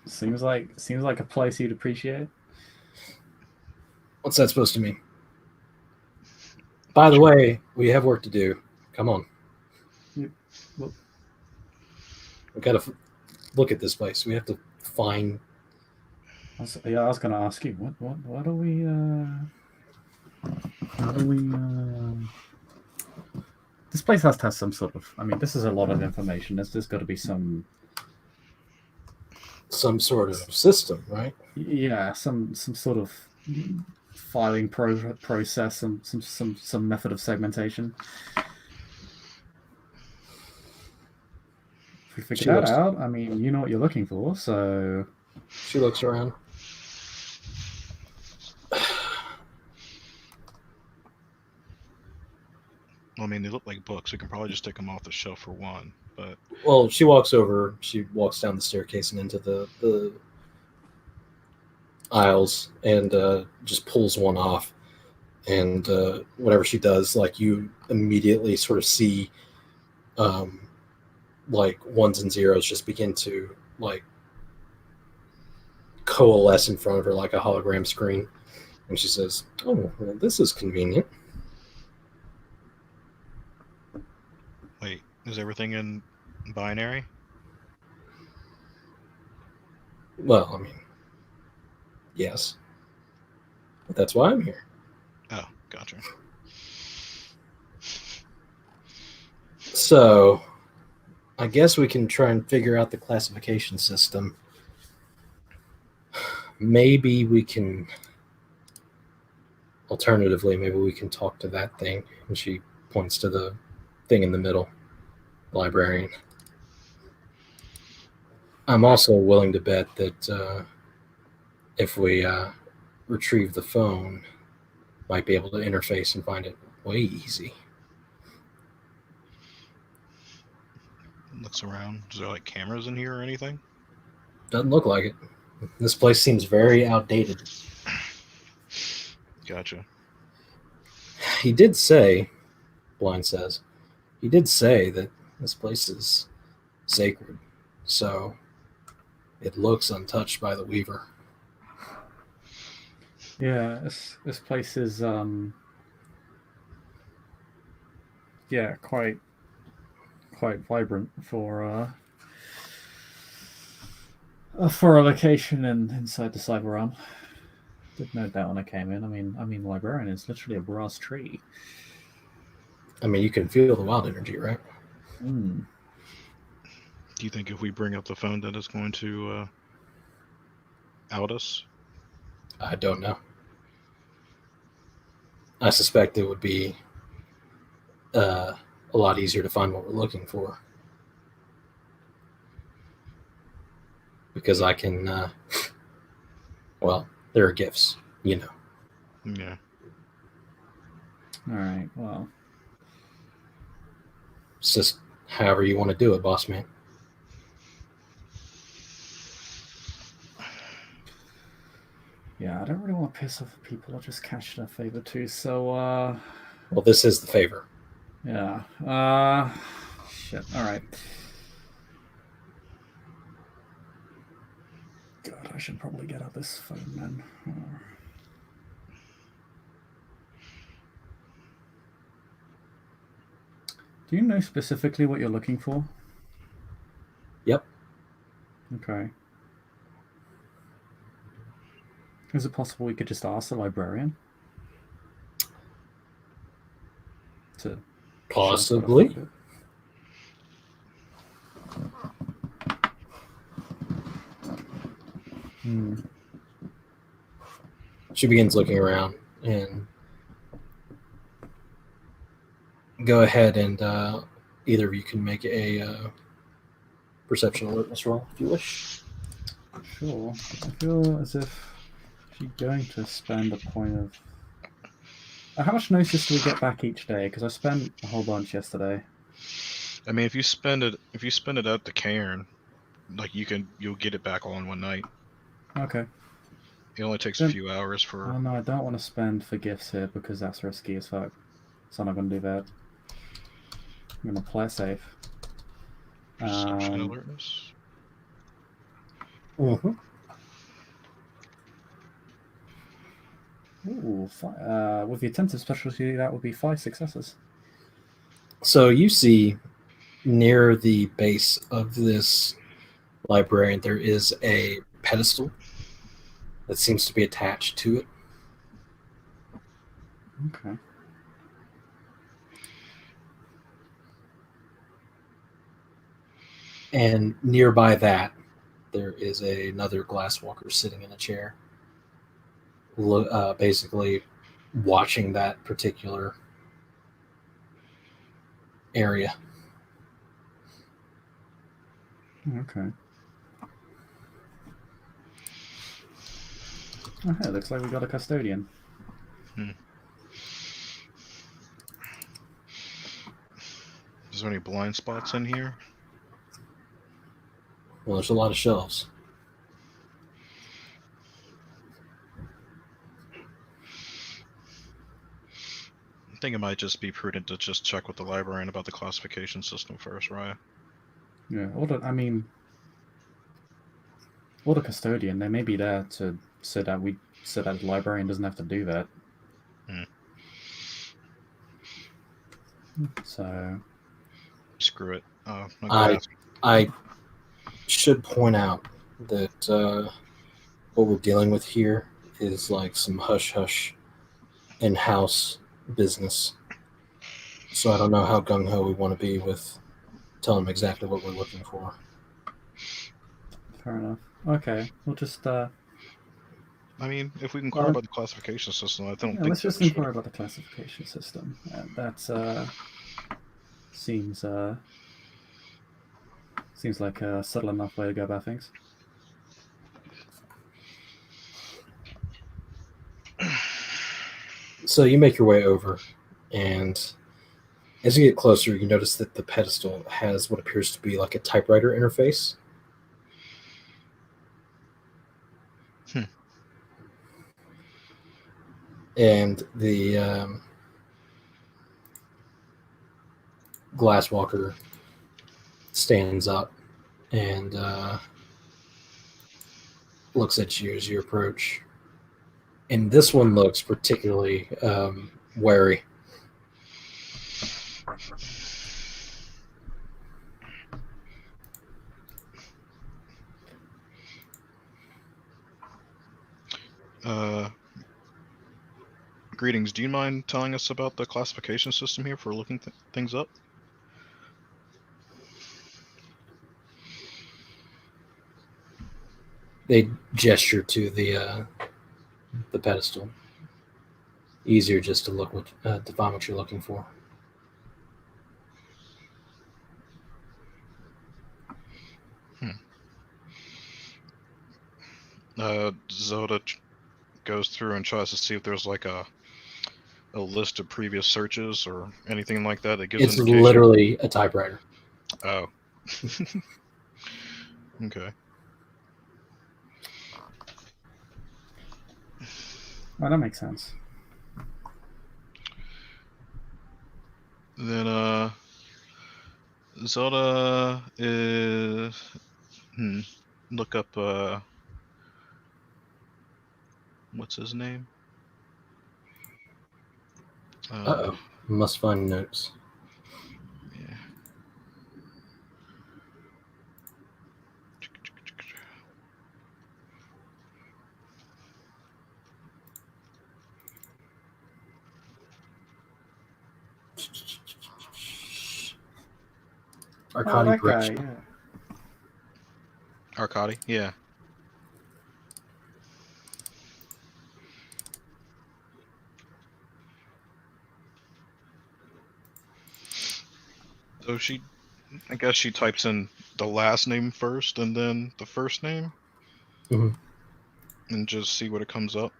seems like a place you'd appreciate. What's that supposed to mean? By the way, we have work to do. Come on. Well, We got to look at this place. We have to find. I was going to ask you, what do we, how do we, this place has to have some sort of, I mean, this is a lot of information. There's got to be some sort of system, right? Yeah, some sort of filing process, some method of segmentation. If we figure that out, I mean, you know what you're looking for, so... She looks around. I mean, they look like books. We can probably just take them off the shelf for one, but... Well, she walks over. She walks down the staircase and into the aisles and just pulls one off. And whatever she does, like, you immediately sort of see like ones and zeros just begin to like coalesce in front of her like a hologram screen. And she says, "Oh, well, this is convenient." Wait, is everything in binary? Well, I mean, yes. But that's why I'm here. Oh, gotcha. So, I guess we can try and figure out the classification system. Maybe we can... Alternatively, maybe we can talk to that thing. And she points to the thing in the middle. Librarian. I'm also willing to bet that if we retrieve the phone, might be able to interface and find it way easy. Looks around. Is there like cameras in here or anything? Doesn't look like it. This place seems very outdated. Gotcha. He did say, Blind says, he did say that this place is sacred. So it looks untouched by the Weaver. Yeah, this place is, yeah, quite quite vibrant for a location inside the cyber realm. Did note that when I came in. I mean, librarian is literally a brass tree. I mean, you can feel the wild energy, right? Mm. Do you think if we bring up the phone that it's going to out us? I don't know. I suspect it would be a lot easier to find what we're looking for. Because I can, well, there are gifts, you know. Yeah. All right. Well, It's just however you want to do it, boss man. yeah, I don't really want to piss off people. I'll just catch it a favor too. So, Well, this is the favor. yeah. Shit. All right. God, I should probably get out this phone, man. Do you know specifically what you're looking for? Yep. Okay. Is it possible we could just ask the librarian? To Possibly. She begins looking around and go ahead and either of you can make a perception alertness roll if you wish. Sure. I feel as if she's going to spend a point of... How much notice do we get back each day? Because I spent a whole bunch yesterday. I mean, if you spend it at the cairn, like you'll get it back all in one night. Okay. It only takes a few hours for... Oh no, I don't want to spend for gifts here because that's risky as fuck. So I'm not going to do that. I'm going to play it safe. Perception alertness? Mm-hmm. Ooh, with the attentive specialty, that would be 5 successes. So you see near the base of this librarian, there is a pedestal that seems to be attached to it. Okay. And nearby that, there is another glasswalker sitting in a chair, basically watching that particular area. Okay. Oh, hey, looks like we got a custodian. Is there any blind spots in here? Well, there's a lot of shelves. I think it might just be prudent to just check with the librarian about the classification system first, right? Yeah, or the custodian, they may be there to so that the librarian doesn't have to do that. So screw it. I should point out that what we're dealing with here is like some hush-hush in-house business. So I don't know how gung-ho we want to be with telling them exactly what we're looking for. Fair enough. Okay, we'll just... I mean, if we can inquire about the classification system, I don't think... Let's just inquire about the classification system. That seems like a subtle enough way to go about things. So you make your way over, and as you get closer, you notice that the pedestal has what appears to be like a typewriter interface. And the glasswalker stands up and looks at you as you approach. And this one looks particularly wary. Greetings. Do you mind telling us about the classification system here for looking things up? They gesture to the pedestal. Easier just to look to find what you're looking for. Zelda goes through and tries to see if there's like a list of previous searches or anything like that gives It's indication. literally a typewriter. Oh. Okay. Well, that makes sense. Then Zelda is look up what's his name? Uh-oh. Must find notes. Yeah. Oh, that guy, Direction. yeah. Arcadi? Yeah. So I guess she types in the last name first and then the first name. Mhm. And just see what it comes up.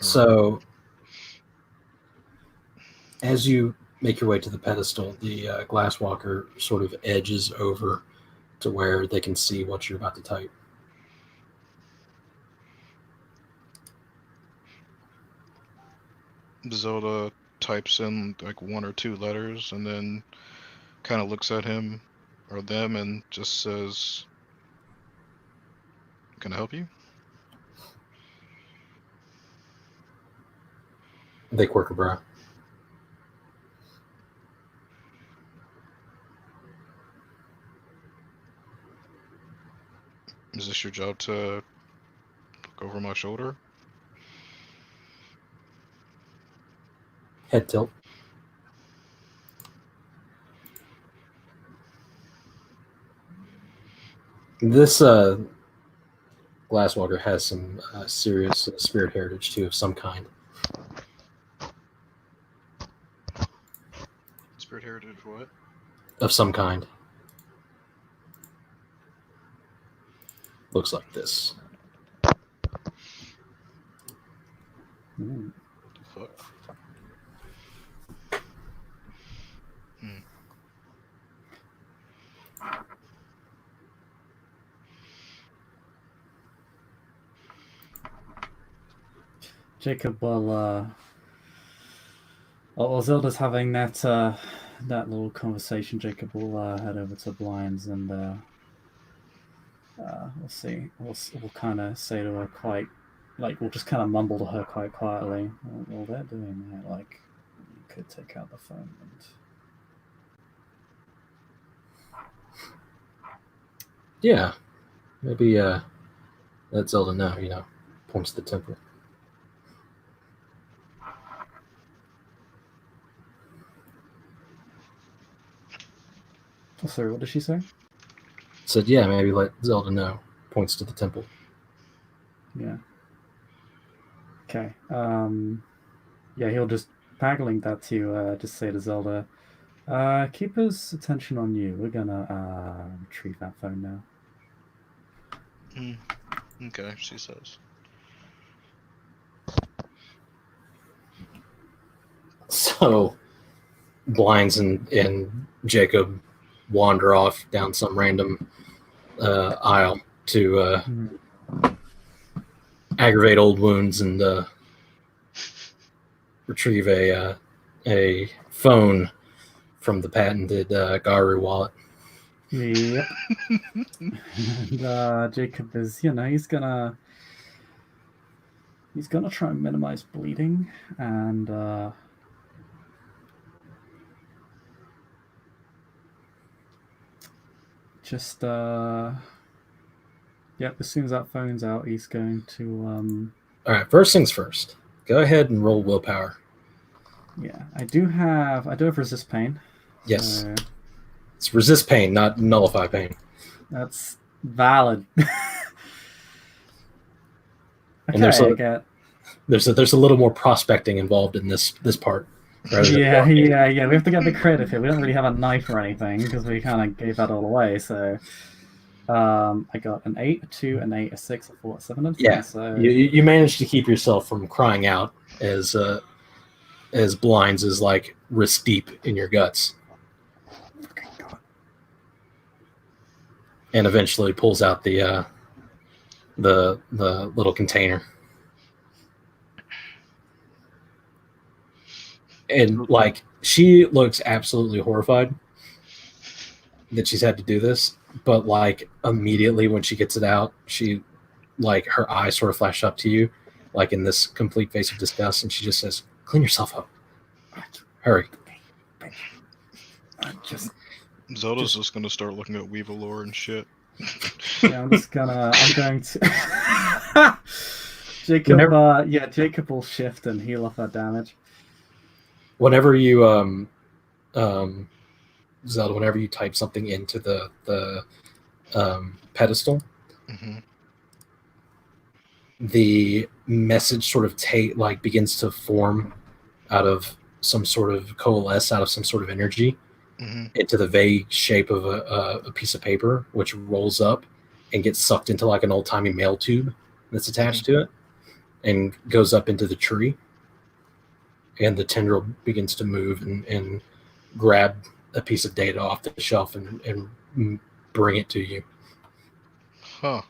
So, as you make your way to the pedestal, the glasswalker sort of edges over to where they can see what you're about to type. Zelda types in like one or two letters and then kind of looks at him or them and just says, "Can I help you?" They quirk a brow. Is this your job to look over my shoulder? Head tilt. This glasswalker has some serious spirit heritage too, of some kind. Spirit heritage, what? Of some kind. Looks like this. Mm. The fuck? Jacob will, while Zelda's having that little conversation, Jacob will head over to Blinds and we'll see. We'll kind of say to her quite, like, we'll just kind of mumble to her quite quietly. Well, they're doing that. Like, you could take out the phone and. Yeah. Maybe let Zelda know, points to the temple. Oh, sorry, what did she say? Said, yeah, maybe let Zelda know. Points to the temple. Yeah. Okay. Yeah, he'll just haggling that to just say to Zelda, keep his attention on you. We're gonna retrieve that phone now. Okay, she says. So, Blinds and Jacob wander off down some random aisle to aggravate old wounds and retrieve a phone from the patented Garu wallet. Yep. And Jacob is, he's gonna try and minimize bleeding and just Yep, as soon as that phone's out, he's going to. All right, first things first. Go ahead and roll willpower. Yeah, I do have resist pain. Yes. So It's resist pain, not nullify pain. that's valid. And there's Okay, I get. there's a little more prospecting involved in this part. rather than Yeah, walking. yeah. We have to get the credit here. We don't really have a knife or anything because we kind of gave that all away. So, I got an 8, a 2, an 8, a 6, a 4, a 7, and 3. Yeah, So you managed to keep yourself from crying out as Blinds is like wrist deep in your guts, fucking God. and eventually pulls out the little container. And like she looks absolutely horrified that she's had to do this, but like immediately when she gets it out, she like her eyes sort of flash up to you, like in this complete face of disgust, and she just says, "Clean yourself up, hurry." Zelda's just gonna start looking at Weevil lore and shit. Yeah, I'm going to. Jacob, Jacob will shift and heal off that damage. Whenever you Zelda, whenever you type something into the pedestal, Mm-hmm. the message sort of begins to form out of some sort of coalesce out of some sort of energy Mm-hmm. into the vague shape of a piece of paper, which rolls up and gets sucked into like an old timey mail tube that's attached to it, and goes up into the tree. And the tendril begins to move and grab a piece of data off the shelf and bring it to you. Huh.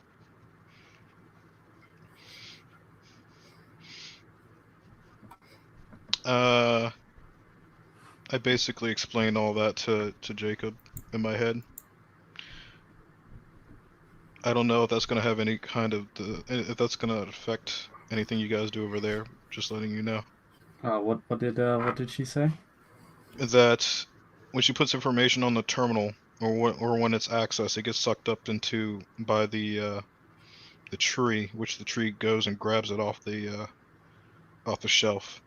I basically explained all that to Jacob in my head. I don't know if that's gonna have any kind of if that's gonna affect anything you guys do over there. Just letting you know. What did she say? That when she puts information on the terminal or when it's accessed, it gets sucked up into by the tree, which the tree goes and grabs it off the shelf.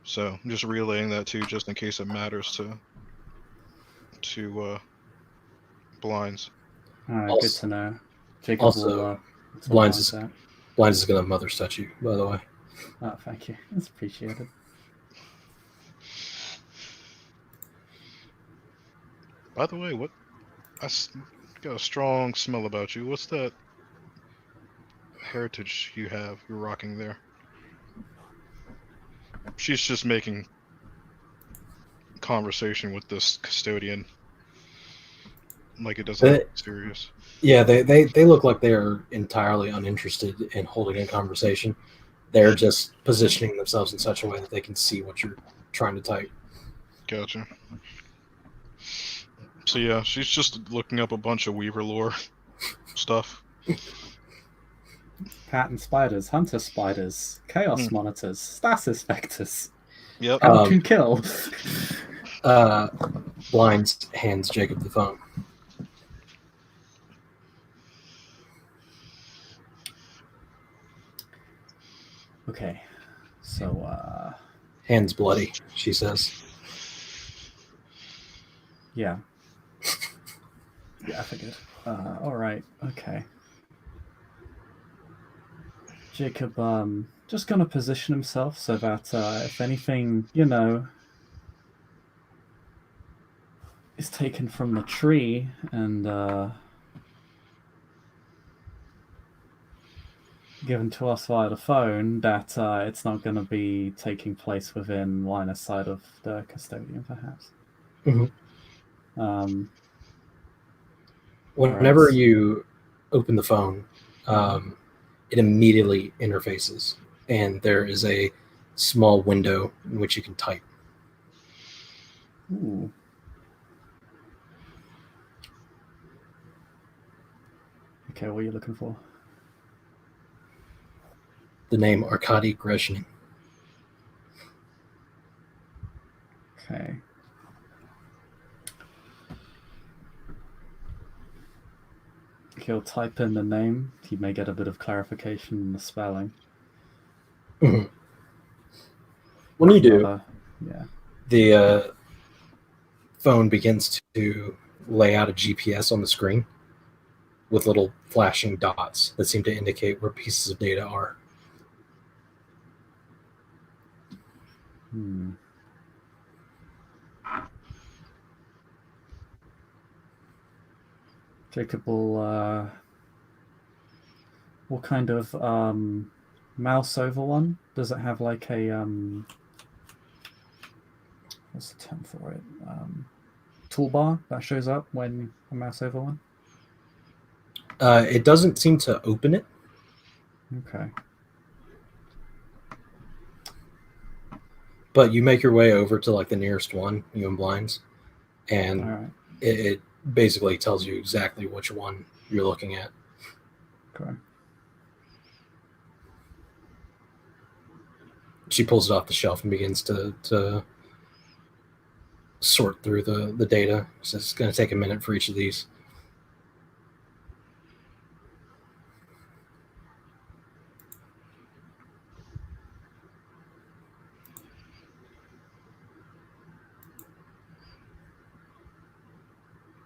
So I'm just relaying that too, just in case it matters to Blinds. Good to know. Jacob Also, will. Blinds is going to mother's touch you, by the way. Oh, thank you. That's appreciated. By the way, I got a strong smell about you. What's that heritage you're rocking there? She's just making conversation with this custodian, like it doesn't look serious. Yeah, they look like they are entirely uninterested in holding a conversation. They're just positioning themselves in such a way that they can see what you're trying to type. Gotcha. So yeah, she's just looking up a bunch of Weaver lore stuff. Pattern spiders, hunter spiders, chaos monitors, stasis vectors. Yep. How to kill. Blinds hands Jacob the phone. Okay, so hands bloody, she says. Yeah. Yeah, I figured. All right. Okay. Jacob, just gonna position himself so that if anything, is taken from the tree and given to us via the phone, that it's not going to be taking place within line of sight of the custodian, perhaps. Mm-hmm. Whenever you open the phone, it immediately interfaces, and there is a small window in which you can type. Ooh. Okay, what are you looking for? The name Arkady Greshny. he'll type in the name. He may get a bit of clarification in the spelling. Mhm. When you do, yeah, the phone begins to lay out a GPS on the screen with little flashing dots that seem to indicate where pieces of data are. Jacob will. What kind of mouse over one? Does it have like a what's the term for it? Toolbar that shows up when a mouse over one? It doesn't seem to open it. Okay. But you make your way over to like the nearest one, you and Blinds, and All right. it basically tells you exactly which one you're looking at. Okay. She pulls it off the shelf and begins to sort through the data. So it's going to take a minute for each of these.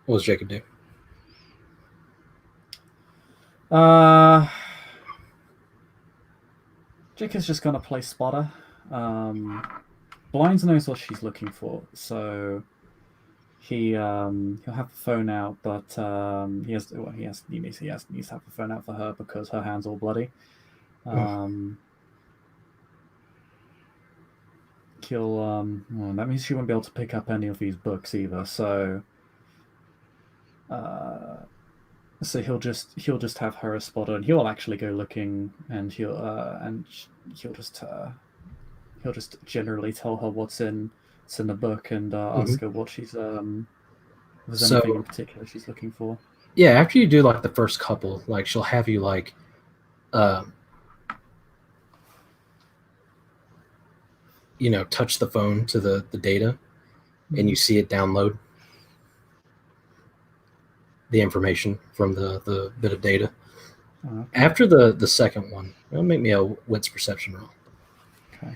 What does Jacob do? Jacob's just gonna play spotter. Blinds knows what she's looking for, so he'll have the phone out, but he needs to have the phone out for her because her hand's all bloody. That means she won't be able to pick up any of these books either. So he'll just have her a spotter, and he'll actually go looking, and he'll just generally tell her what's in the book, and ask her what she's if there's anything in particular she's looking for. Yeah, after you do like the first couple, like she'll have you like touch the phone to the data, and you see it download the information from the bit of data. Okay. After the second one, it'll make me a wits perception roll. Okay.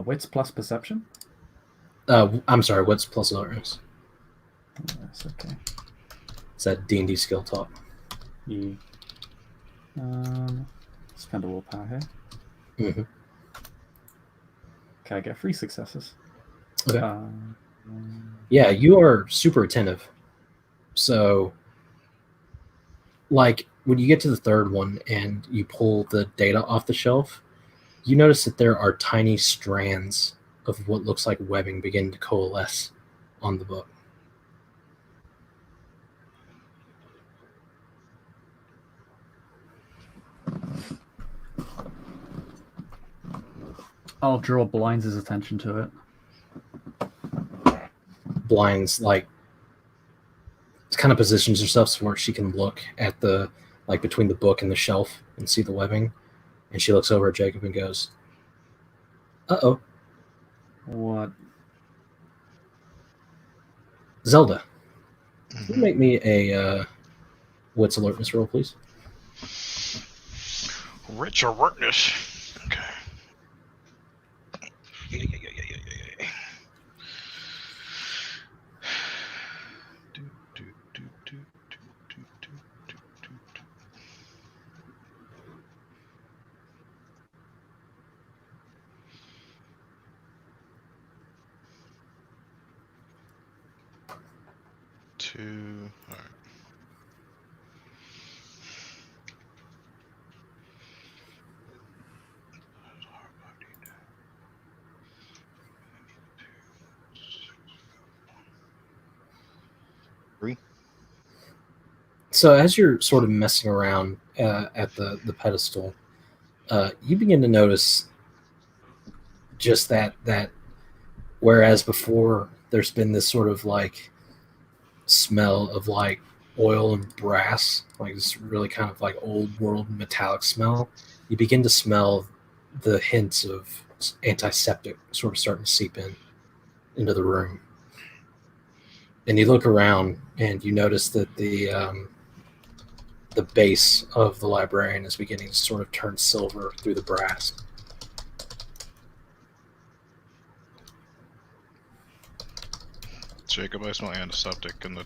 Wits plus perception? I'm sorry, wits plus awareness. Oh, that's okay. It's that D&D skill talk. Yeah. Spend a willpower here. Mm-hmm. Okay, I get 3 successes. Okay. Yeah, you are super attentive. So, like, when you get to the third one and you pull the data off the shelf, you notice that there are tiny strands of what looks like webbing begin to coalesce on the book. I'll draw Blinds' attention to it. Blinds, like, kind of positions herself so where she can look at the, like, between the book and the shelf and see the webbing. And she looks over at Jacob and goes, "Uh-oh." What? Zelda, can you make me a wits alertness roll, please? Rich alertness. Okay. Two. All right. So as you're sort of messing around at the pedestal, you begin to notice just that whereas before there's been this sort of like smell of like oil and brass, like this really kind of like old world metallic smell, you begin to smell the hints of antiseptic sort of starting to seep into the room. And you look around and you notice that the base of the librarian is beginning to sort of turn silver through the brass. Jacob, I smell antiseptic, and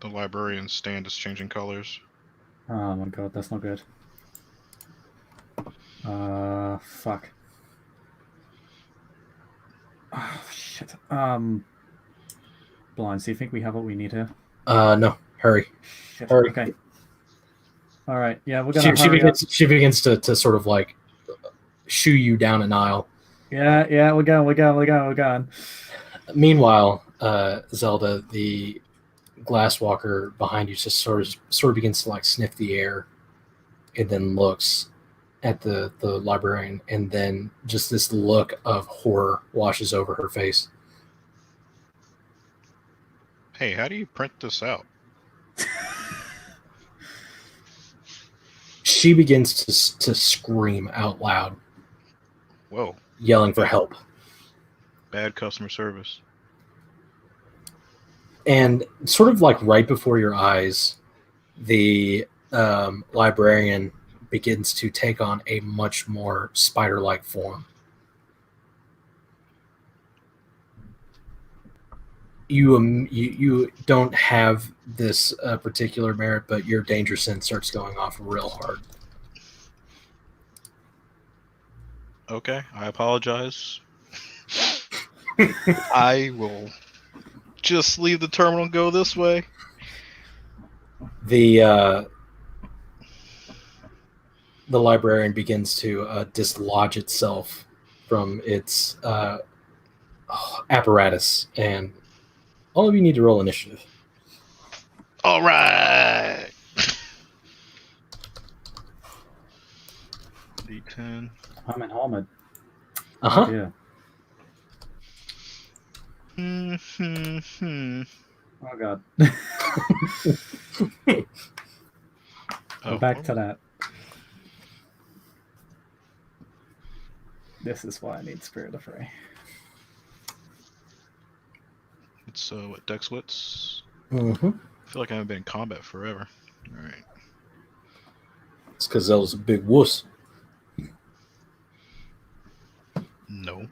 the librarian's stand is changing colors. Oh my god, that's not good. Fuck. Oh, shit. Blind, so you think we have what we need here? No, hurry. Shit. Hurry. Okay. All right. Yeah, we're gonna She begins to sort of like shoo you down an aisle. Yeah, we're going. Meanwhile, Zelda, the glasswalker behind you, just sort of begins to like sniff the air, and then looks at the librarian, and then just this look of horror washes over her face. Hey, how do you print this out? She begins to scream out loud. Whoa. Yelling for help. Bad customer service. And sort of like right before your eyes, the librarian begins to take on a much more spider-like form. You don't have this particular merit, but your danger sense starts going off real hard. Okay, I apologize. I will just leave the terminal and go this way. The librarian begins to dislodge itself from its apparatus, and all of you need to roll initiative. All right. D10. I'm in Ahmed. Uh-huh. Yeah. Oh god. Back to that. This is why I need Spirit of Fray. It's what, Dex Wits? Mm-hmm. I feel like I haven't been in combat forever. All right. It's because Zelda's a big wuss. No.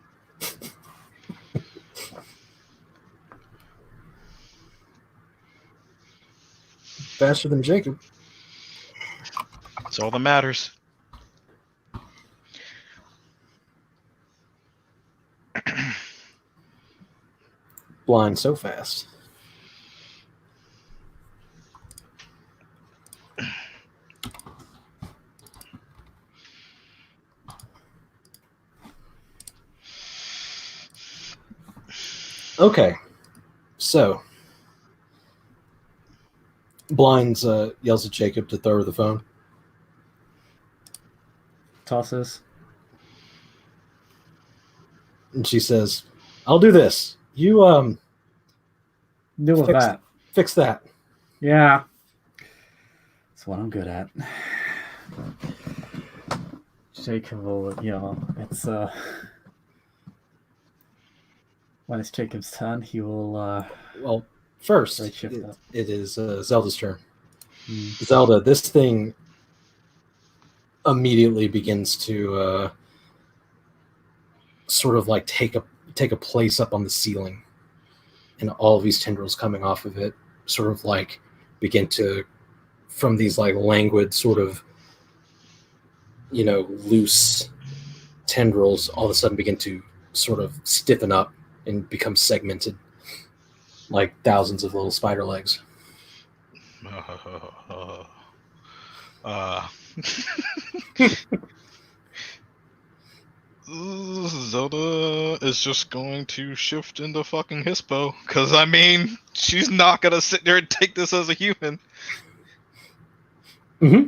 Faster than Jacob. That's all that matters. Blind so fast. Okay, so Blinds yells at Jacob to throw her the phone. Tosses. And she says, I'll do this. You Deal with that. Fix that. Yeah. That's what I'm good at. Jacob will, it's when it's Jacob's turn, he will well, first it is Zelda's turn. Zelda, this thing immediately begins to sort of like take a place up on the ceiling, and all of these tendrils coming off of it sort of like begin to, from these like languid sort of loose tendrils, all of a sudden begin to sort of stiffen up and become segmented like thousands of little spider legs. Zelda is just going to shift into fucking Hispo, because I mean, she's not gonna sit there and take this as a human. Mm-hmm.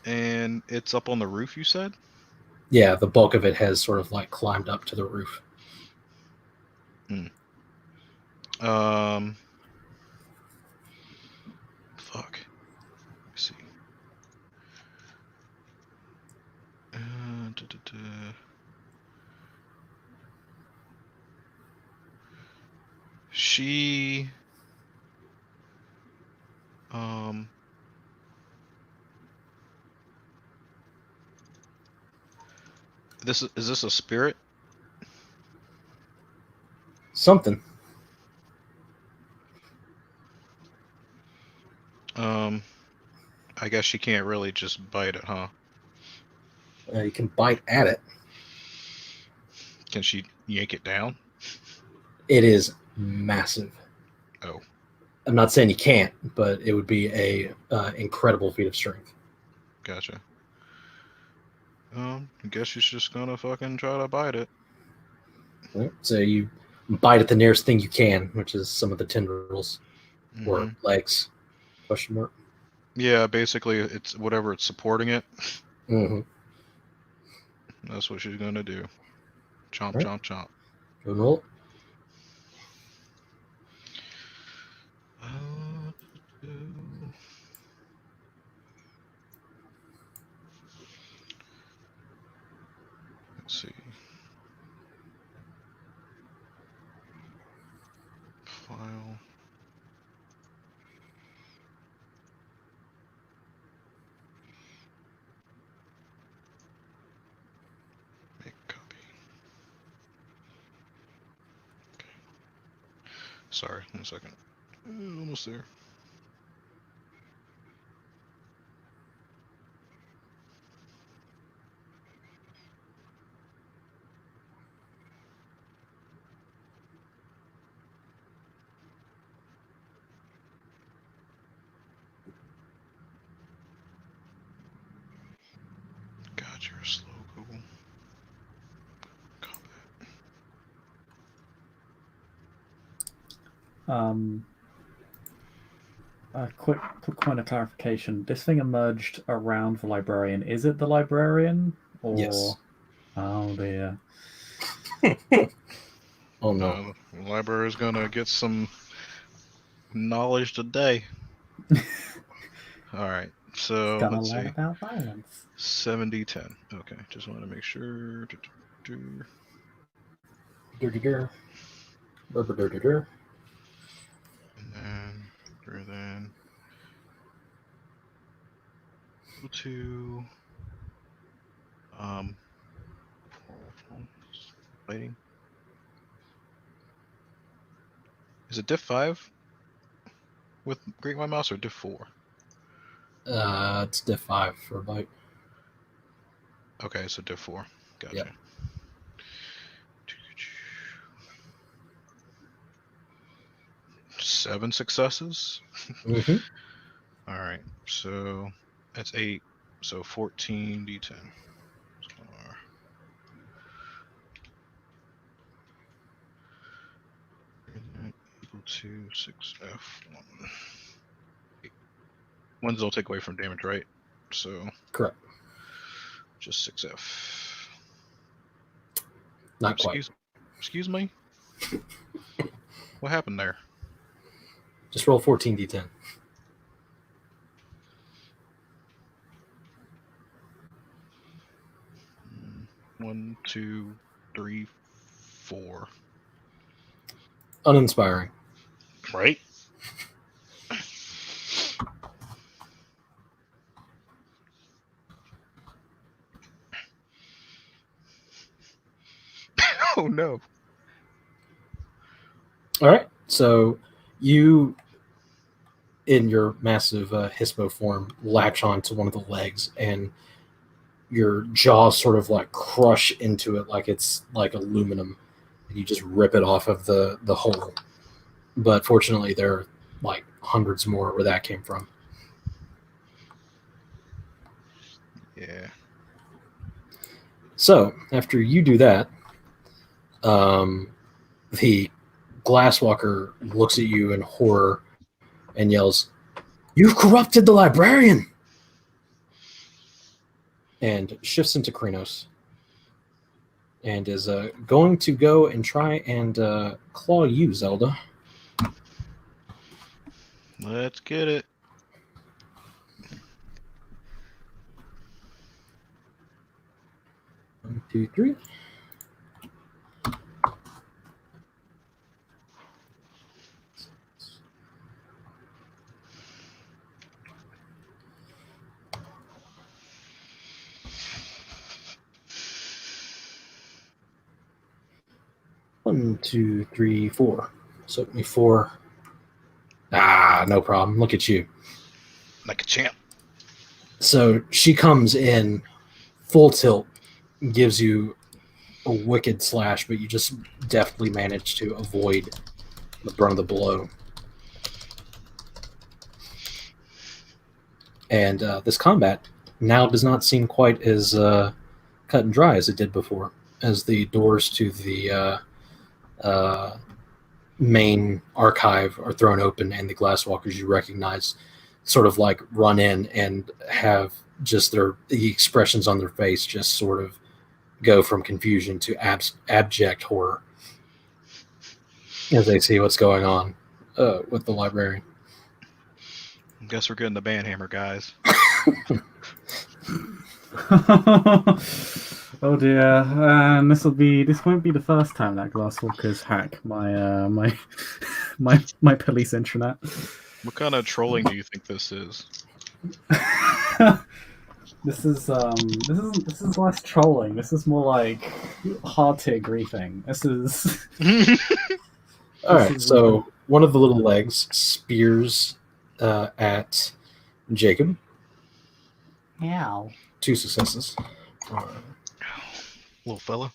And it's up on the roof, you said? Yeah, the bulk of it has sort of like climbed up to the roof. Fuck. Let's see. She is this a spirit? Something. I guess she can't really just bite it, huh? You can bite at it. Can she yank it down? It is massive. Oh. I'm not saying you can't, but it would be a incredible feat of strength. Gotcha. I guess she's just gonna fucking try to bite it. Right? So you bite at the nearest thing you can, which is some of the tendrils or legs. Question mark. Yeah, basically it's whatever it's supporting it. Mm-hmm. That's what she's gonna do. Chomp, Right. chomp, chomp. Go and roll. Let's see. File. Make copy. Okay. Sorry, 1 second. Almost there. God, you're slow, Google. A quick point of clarification. This thing emerged around the librarian. Is it the librarian? Or... Yes. Oh dear. Oh no. The library's gonna get some knowledge today. Alright, so Gonna let's learn see. about violence. 70-10. Okay, just want to make sure. And then go to waiting. Is it diff 5 with Great White Mouse or diff 4? It's diff 5 for a bite. Okay, so diff 4. Gotcha. Yep. 7 successes. Mm-hmm. All right, so that's 8. So 14 d10. Equal to 6f1. Ones don't take away from damage, right? So correct. Just 6f. Not quite. Excuse me. What happened there? Just roll 14d10. One, 2, 3, 4. Uninspiring. Right? Oh no. All right. So you, in your massive hispo form, latch onto one of the legs, and your jaws sort of like crush into it like it's like aluminum, and you just rip it off of the hole. But fortunately, there are like hundreds more where that came from. Yeah. So after you do that, the Glasswalker looks at you in horror and yells, "You've corrupted the librarian!" and shifts into Krynos and is going to go and try and claw you, Zelda. Let's get it. 2, 3. One, 2, 3, 4. Soak me 4. No problem. Look at you. Like a champ. So she comes in full tilt, gives you a wicked slash, but you just deftly manage to avoid the brunt of the blow. And this combat now does not seem quite as cut and dry as it did before, as the doors to the main archive are thrown open and the glasswalkers you recognize sort of like run in and have just the expressions on their face just sort of go from confusion to abject horror as they see what's going on with the librarian. I guess we're getting the banhammer, guys. Oh dear, and this won't be the first time that glasswalkers hack my police intranet. What kind of trolling do you think this is? This is less trolling. This is more like hard to griefing. This is All right, so one of the little legs spears at Jacob. Ow. 2 successes. Little fella.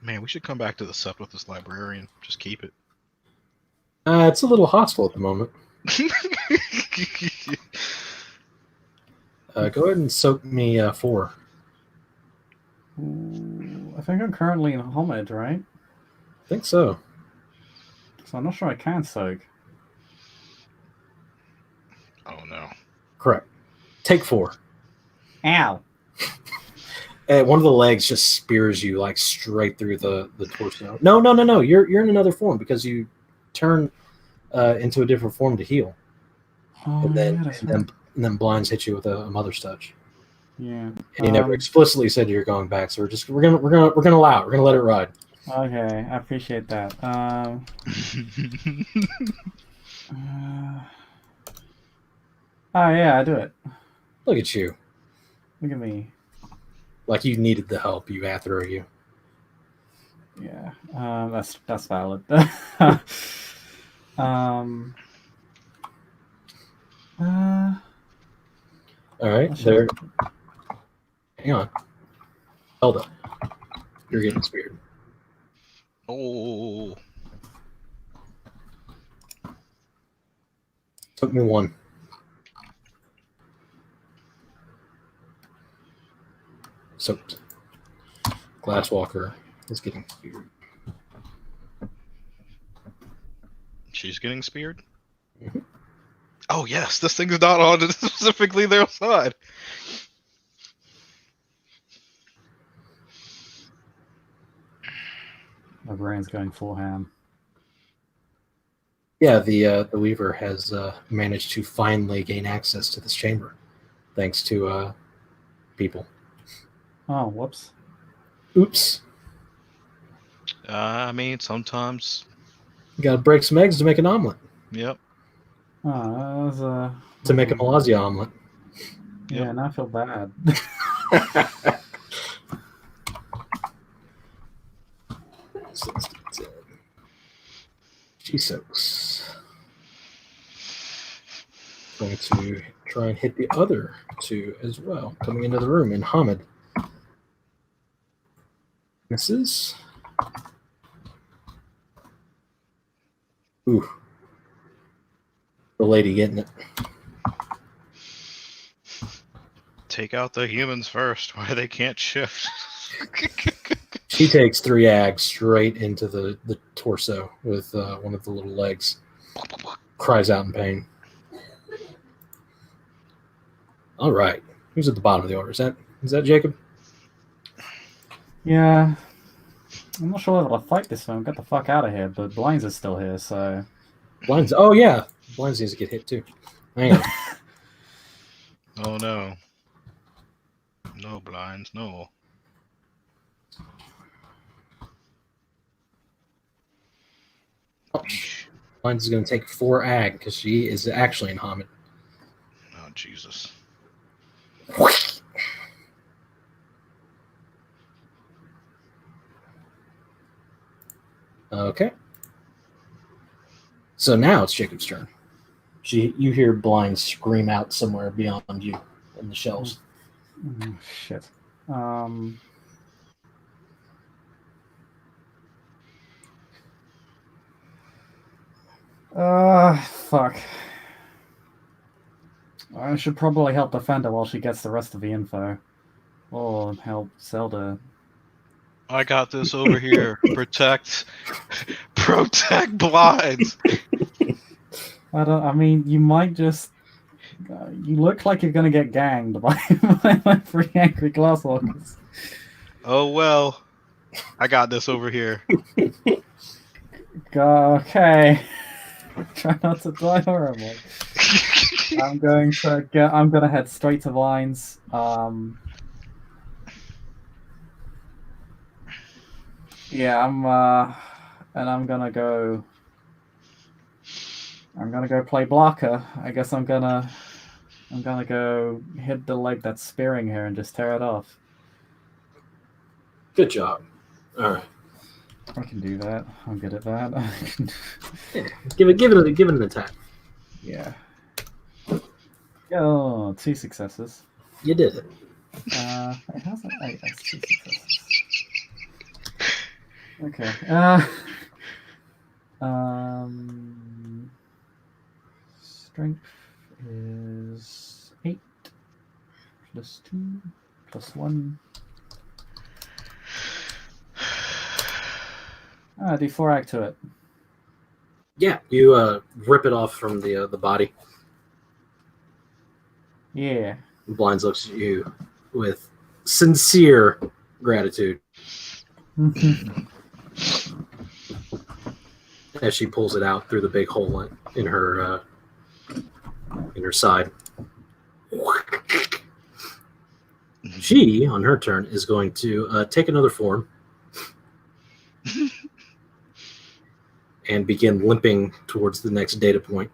Man, we should come back to the sept with this librarian. Just keep it. It's a little hostile at the moment. Go ahead and soak me 4. Ooh, I think I'm currently in homage, right? I think so. So I'm not sure I can soak. Oh no. Correct. Take 4. Ow. One of the legs just spears you like straight through the torso. No. You're in another form because you turn into a different form to heal. Oh, and then yeah, and then blinds hit you with a mother's touch. Yeah. And you never explicitly said you're going back, so we're gonna allow it. We're gonna let it ride. Okay, I appreciate that. Oh yeah, I do it. Look at you. Look at me. Like you needed the help, you athro you. Yeah, that's valid. All right, there. Hang on. Zelda, you're getting speared. Oh. Took me 1. Soaked. Glasswalker is getting speared. She's getting speared? Mhm. Oh yes, this thing's not on specifically their side. My brain's going full ham. Yeah, the Weaver has managed to finally gain access to this chamber, thanks to people. Oh, whoops. Oops. I mean, sometimes. You gotta break some eggs to make an omelet. Yep. Oh, that was To make a Melasya omelet. Yeah, Yep. now I feel bad. She soaks. Going to try and hit the other 2 as well. Coming into the room in Hamid. Misses. Ooh. The lady getting it. Take out the humans first. Why they can't shift? She takes 3 ags straight into the torso with one of the little legs. Cries out in pain. All right. Who's at the bottom of the order? Is that Jacob? Yeah. I'm not sure whether to fight this one. Get the fuck out of here, but Blinds is still here, so... Blinds. Oh, yeah. Blinds needs to get hit, too. Hang on. Oh no. No blinds, no. Yeesh. Blinds is going to take 4 ag because she is actually in Hamid. Oh, Jesus. Okay. So now it's Jacob's turn. You hear Blind scream out somewhere beyond you in the shelves. Shit. Fuck. I should probably help defend her while she gets the rest of the info. Or help Zelda. I got this over here. Protect blinds. I mean, you might just. You look like you're gonna get ganged by my 3 angry glasswalkers. Oh well. I got this over here. Okay. Try not to die horribly. I'm gonna head straight to Vines. Yeah, I'm gonna go play blocker. I guess I'm gonna go hit the leg that's spearing her and just tear it off. Good job. All right. I can do that. I'm good at that. Yeah. Give it an attack. Yeah. Oh, 2 successes. You did it. It hasn't. That's 2 successes. Okay. Strength is 8 plus 2 plus 1. Do 4 ag to it. Yeah, you rip it off from the body. Yeah. Blinds looks at you with sincere gratitude as she pulls it out through the big hole in her side. She, on her turn, is going to take another form and begin limping towards the next data point.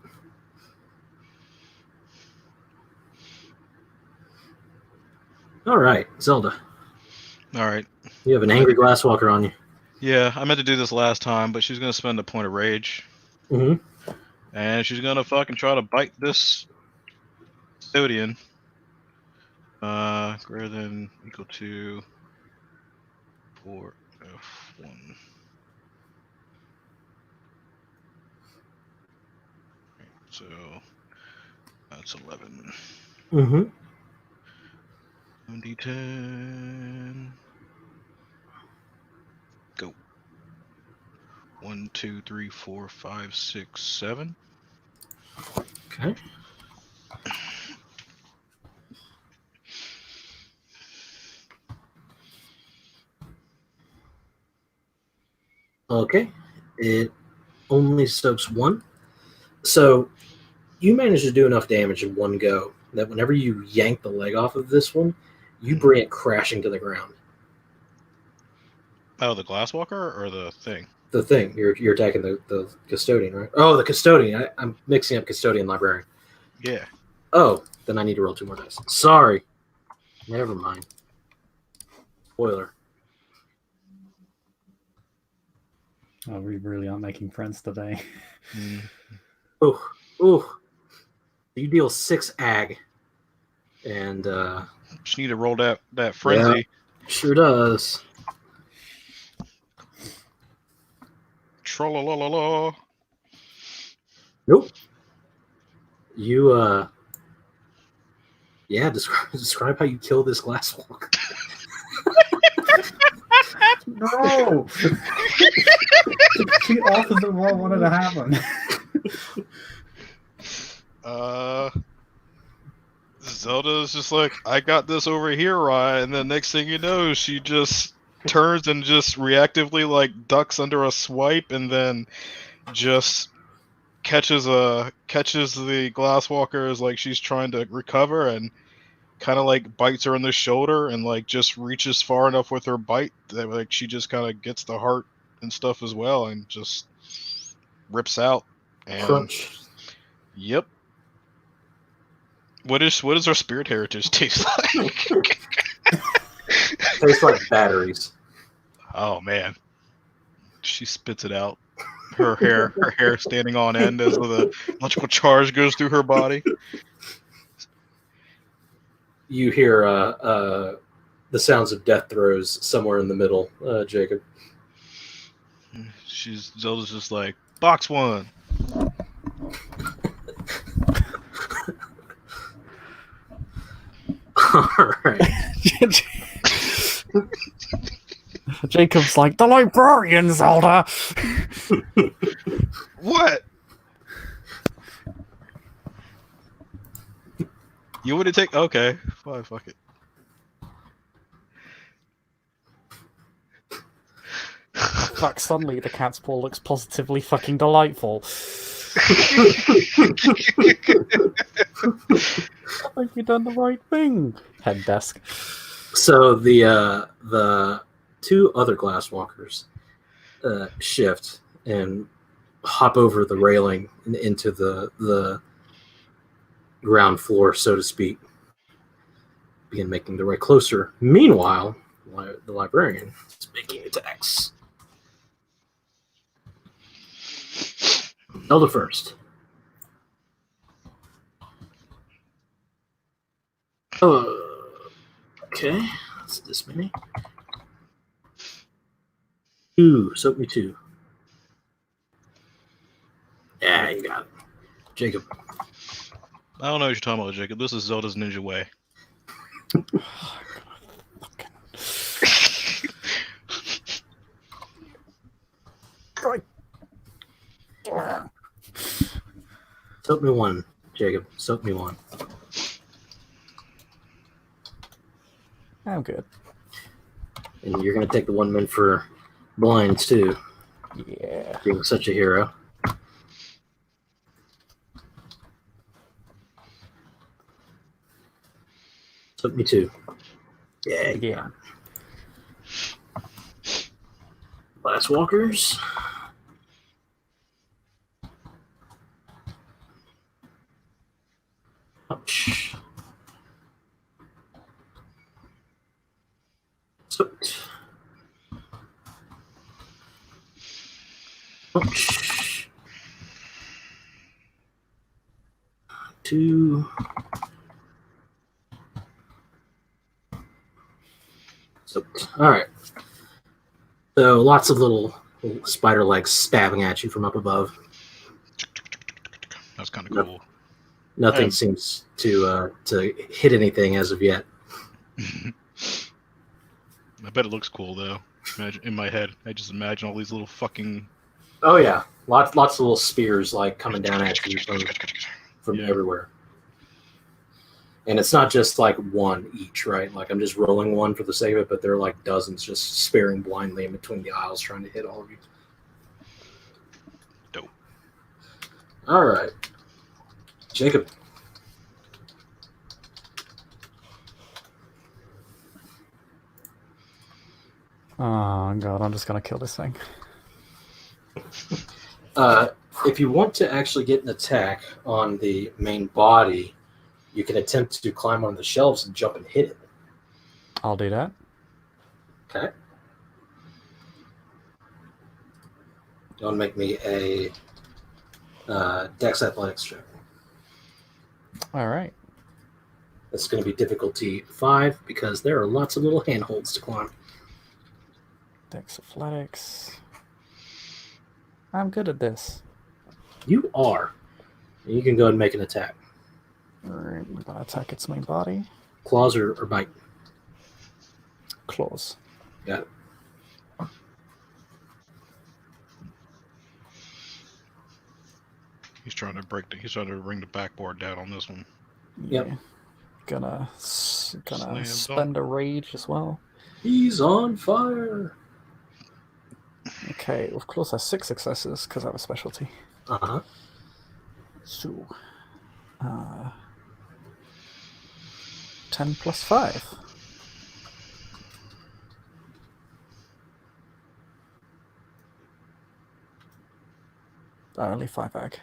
All right, Zelda. All right. You have an angry glasswalker on you. Yeah, I meant to do this last time, but she's gonna spend a point of rage. Mm-hmm. And she's gonna fucking try to bite this custodian. Greater than equal to 4 F1. So that's 11. Mm-hmm. D10. Go. 1, 2, 3, 4, 5, 6, 7. Okay. Okay. It only soaks 1. So you managed to do enough damage in one go that whenever you yank the leg off of this one, you bring it crashing to the ground. Oh, the glasswalker or the thing? The thing. You're attacking the custodian, right? Oh, the custodian. I'm mixing up custodian librarian. Yeah. Oh, then I need to roll 2 more dice. Sorry. Never mind. Spoiler. Oh, we really aren't making friends today. Ooh. You deal 6 ag. And just need to roll that frenzy. Yeah, sure does. Tra-la-la-la-la. Nope. You describe how you kill this glasswalker. No! She offers the what wanted to happen. Zelda's just like, I got this over here, Ryan, and then next thing you know, she just turns and just reactively like ducks under a swipe and then just catches the glasswalker as like she's trying to recover and kind of like bites her on the shoulder and like just reaches far enough with her bite that like she just kind of gets the heart and stuff as well and just rips out. And Crunch. yep. What does our spirit heritage taste like? Tastes like batteries. Oh man. She spits it out. Her hair standing on end as the electrical charge goes through her body. You hear the sounds of death throes somewhere in the middle, Jacob. Zelda's just like, box one. All right. Jacob's like, the librarian, Zelda! What? You want to take? Okay, fine, fuck it. Oh, fuck, suddenly the cat's paw looks positively fucking delightful. I think you've done the right thing. Head desk. So the two other glasswalkers shift and hop over the railing and into the ground floor, so to speak. Begin making their way closer. Meanwhile, the librarian is making attacks. Zelda first. Okay, that's this many. 2, soak me 2. Yeah, you got it. Jacob. I don't know what you're talking about, Jacob. This is Zelda's ninja way. Soak me 1, Jacob. Soak me 1. I'm good. And you're going to take the 1 min for blinds, too. Yeah. Being such a hero. Soak me 2. Yeah. Yeah. Glasswalkers. Ouch. Soaked. Ouch. 2. Soaked. All right. So lots of little spider legs stabbing at you from up above. That's kind of cool. Nothing seems to hit anything as of yet. I bet it looks cool though. Imagine, in my head, I just imagine all these little fucking. Oh yeah, lots of little spears like coming down at you from everywhere. And it's not just like one each, right? Like I'm just rolling one for the sake of it, but there are like dozens just spearing blindly in between the aisles trying to hit all of you. Dope. All right, Jacob. Oh god, I'm just gonna kill this thing. If you want to actually get an attack on the main body, you can attempt to climb on the shelves and jump and hit it. I'll do that. Okay. You want to make me a Dex Athletics check. All right. It's going to be difficulty 5 because there are lots of little handholds to climb. Dex Athletics. I'm good at this. You are. You can go ahead and make an attack. Alright, we're gonna attack its main body. Claws or bite? Claws. Got it. He's trying to bring the backboard down on this one. Yeah. Yep. Gonna Slam spend a rage as well. He's on fire. Okay, of course, has 6 successes because I have a specialty. Uh-huh. So, 10 plus 5. Only 5 ag.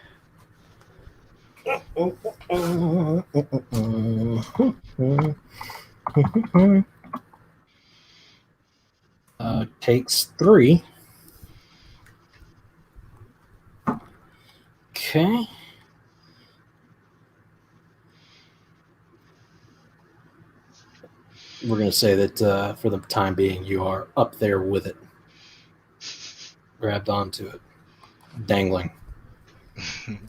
Takes 3. Okay. We're going to say that for the time being, you are up there with it. Grabbed onto it. Dangling.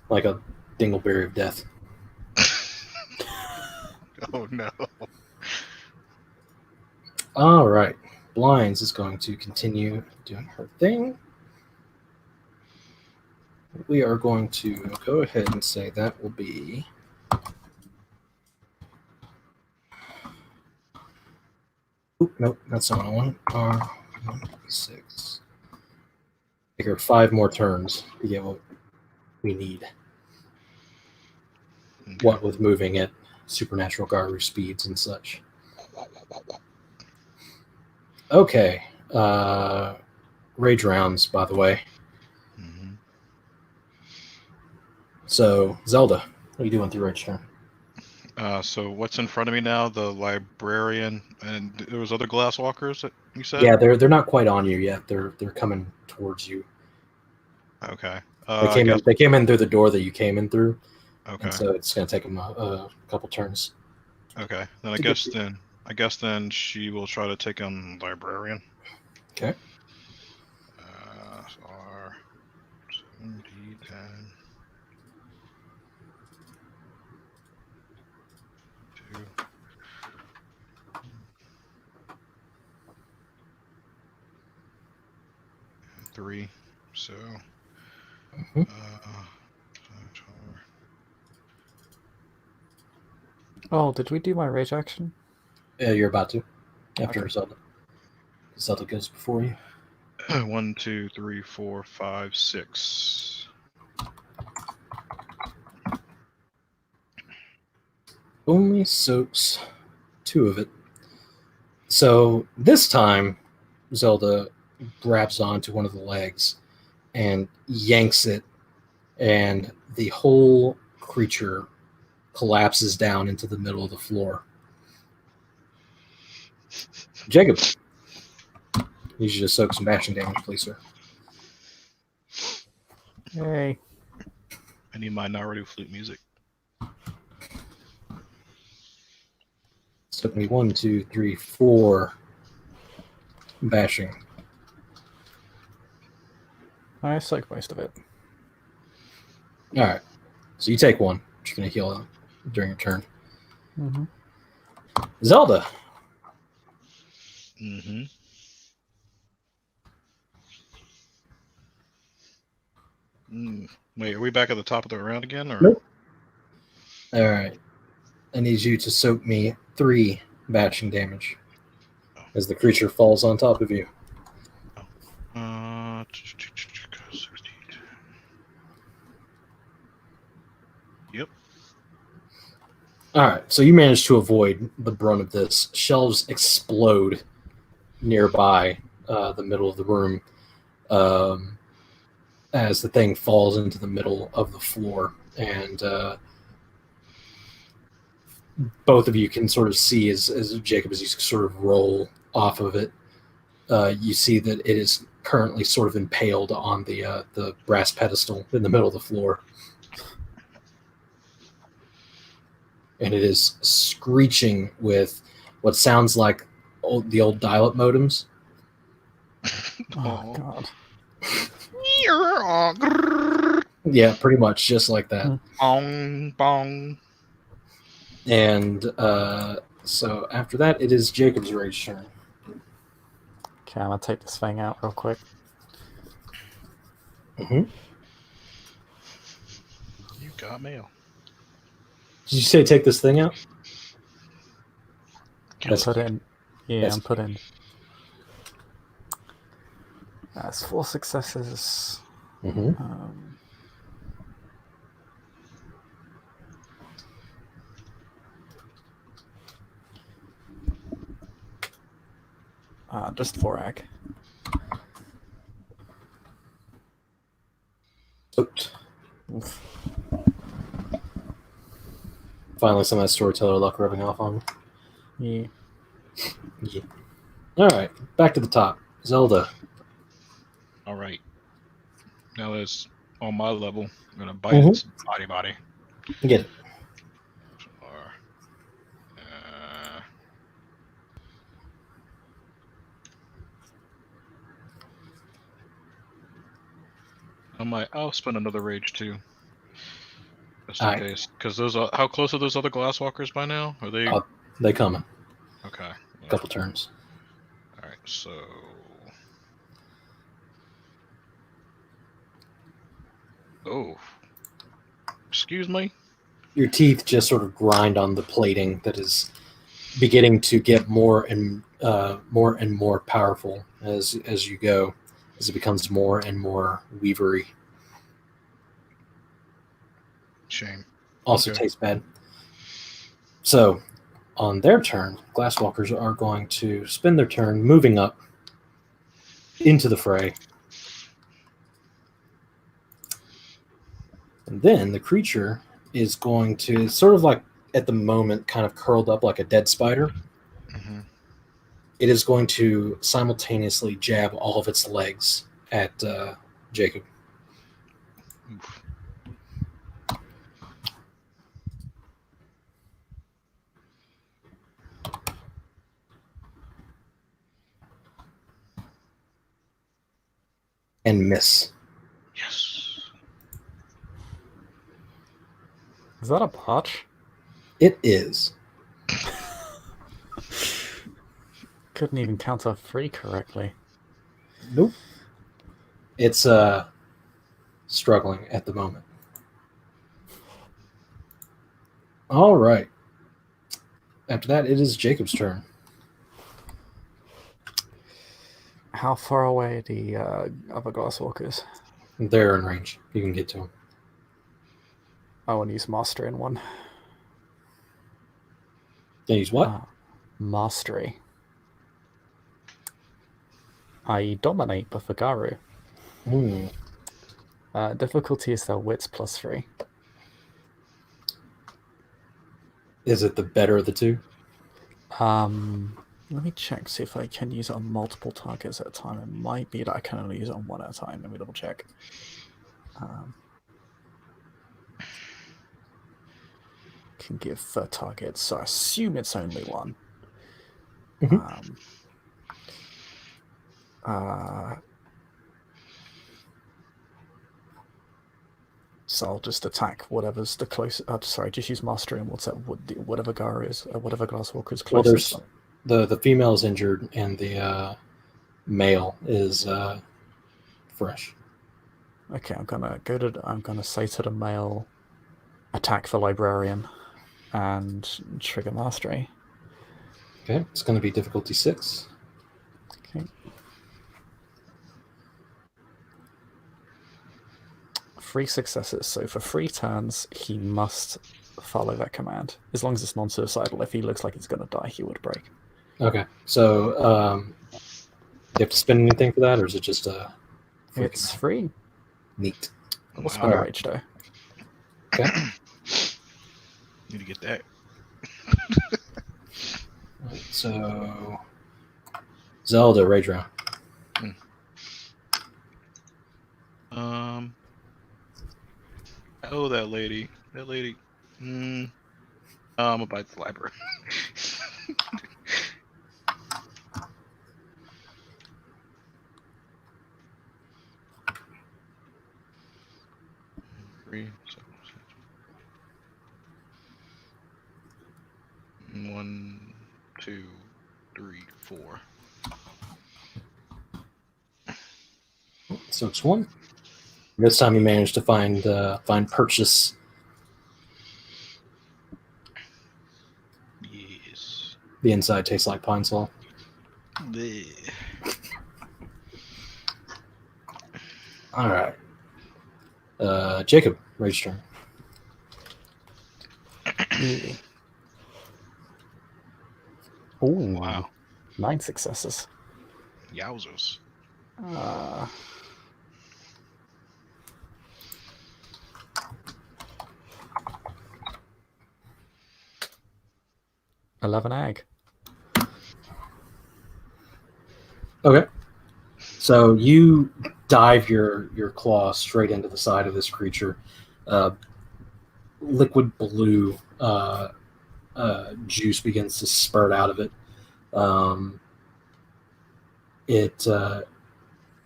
Like a dingleberry of death. Oh no. All right. Blinds is going to continue doing her thing. We are going to go ahead and say that will be... Oop, nope, that's not what I want. 6. Take her 5 more turns to get what we need. Okay. What with moving at supernatural Garu speeds and such. Okay. Rage rounds, by the way. Mhm. So, Zelda, what are you doing through Rage turn? So what's in front of me now? The librarian and there was other glass walkers that you said? Yeah, they're not quite on you yet. They're coming towards you. Okay. They came in through the door that you came in through. Okay. And so it's going to take them a couple turns. Okay. Then To I guess then she will try to take on librarian. Okay. R 7d10. 2. 3. So. Mhm. Oh, did we do my rage action? You're about to. After Okay. Zelda. Zelda goes before you. 1, 2, 3, 4, 5, 6. Only soaks 2 of it. So this time, Zelda grabs onto one of the legs and yanks it, and the whole creature collapses down into the middle of the floor. Jacob, you should just soak some bashing damage, please, sir. Yay. I need my Naruto flute music. It took me 1, 2, 3, 4 bashing. I soak most of it. All right. So you take 1. You're going to heal during your turn. Mm-hmm. Zelda. Mm-hmm. Wait, are we back at the top of the round again? Or? Nope. All right. I need you to soak me 3 bashing damage as the creature falls on top of you. Uh, 16. Yep. All right. So you managed to avoid the brunt of this. Shelves explode nearby the middle of the room as the thing falls into the middle of the floor. And both of you can sort of see as Jacob, as you sort of roll off of it, you see that it is currently sort of impaled on the brass pedestal in the middle of the floor. And it is screeching with what sounds like the old dial-up modems. Oh, God. Yeah, pretty much just like that. Bong, bong. And so after that, it is Jacob's rage turn. Okay, I'm going to take this thing out real quick. Mm-hmm. You got mail. Did you say take this thing out? I'll put in. Yeah, Yes. I'm putting. That's 4 successes. Mm-hmm. Just 4 ag. Oops. Oof. Finally, some of that storyteller luck rubbing off on me. Yeah. Yeah. All right, back to the top. Zelda. All right. Now that it's on my level, I'm gonna bite its body. Get it. Or, I'll spend another rage too, just in Alright. case. Because those are, how close are those other glasswalkers by now? Are they? They coming. Okay. A couple turns. All right. So. Oh. Excuse me. Your teeth just sort of grind on the plating that is beginning to get more and more powerful as you go, as it becomes more and more weavery. Shame. Also Okay. tastes bad. So, on their turn, glasswalkers are going to spend their turn moving up into the fray. And then the creature is going to, sort of like at the moment, kind of curled up like a dead spider. Mm-hmm. It is going to simultaneously jab all of its legs at Jacob. Oof. And miss. Yes. Is that a botch? It is. Couldn't even count off 3 correctly. Nope. It's struggling at the moment. All right. After that, it is Jacob's turn. How far away are the other glasswalkers? They're in range. You can get to them. I want to use mastery in one. Can you use what? Mastery. I dominate with the Garu. Difficulty is their wits +3. Is it the better of the two? Let me check, see if I can use it on multiple targets at a time. It might be that I can only use it on one at a time. Let me double check. Can give 3 targets, so I assume it's only one. So I'll just attack whatever's the closest. Sorry, just use mastery and whatever Garu is, whatever glasswalker is closest. Well, there's the female is injured and the male is fresh. Okay, I'm gonna say to the male, attack the librarian, and trigger mastery. Okay, it's going to be difficulty 6. Okay. 3 successes. So for 3 turns, he must follow that command. As long as it's non-suicidal. If he looks like he's going to die, he would break. Okay, so you have to spend anything for that, or is it just a? It's free. Neat. We'll spend a rage though. Okay. Need to get that. Right, so Zelda rage round. Oh, that lady. I'm gonna bite the library. Three, so, 1, 2, 3, 4. So it's 1. This time you managed to find purchase. Yes. The inside tastes like pine sol. All right. Jacob, rage turn. Oh, Wow. 9 successes. Yowzers. Uh, $11 ag. Okay. So you dive your claw straight into the side of this creature. Liquid blue juice begins to spurt out of it.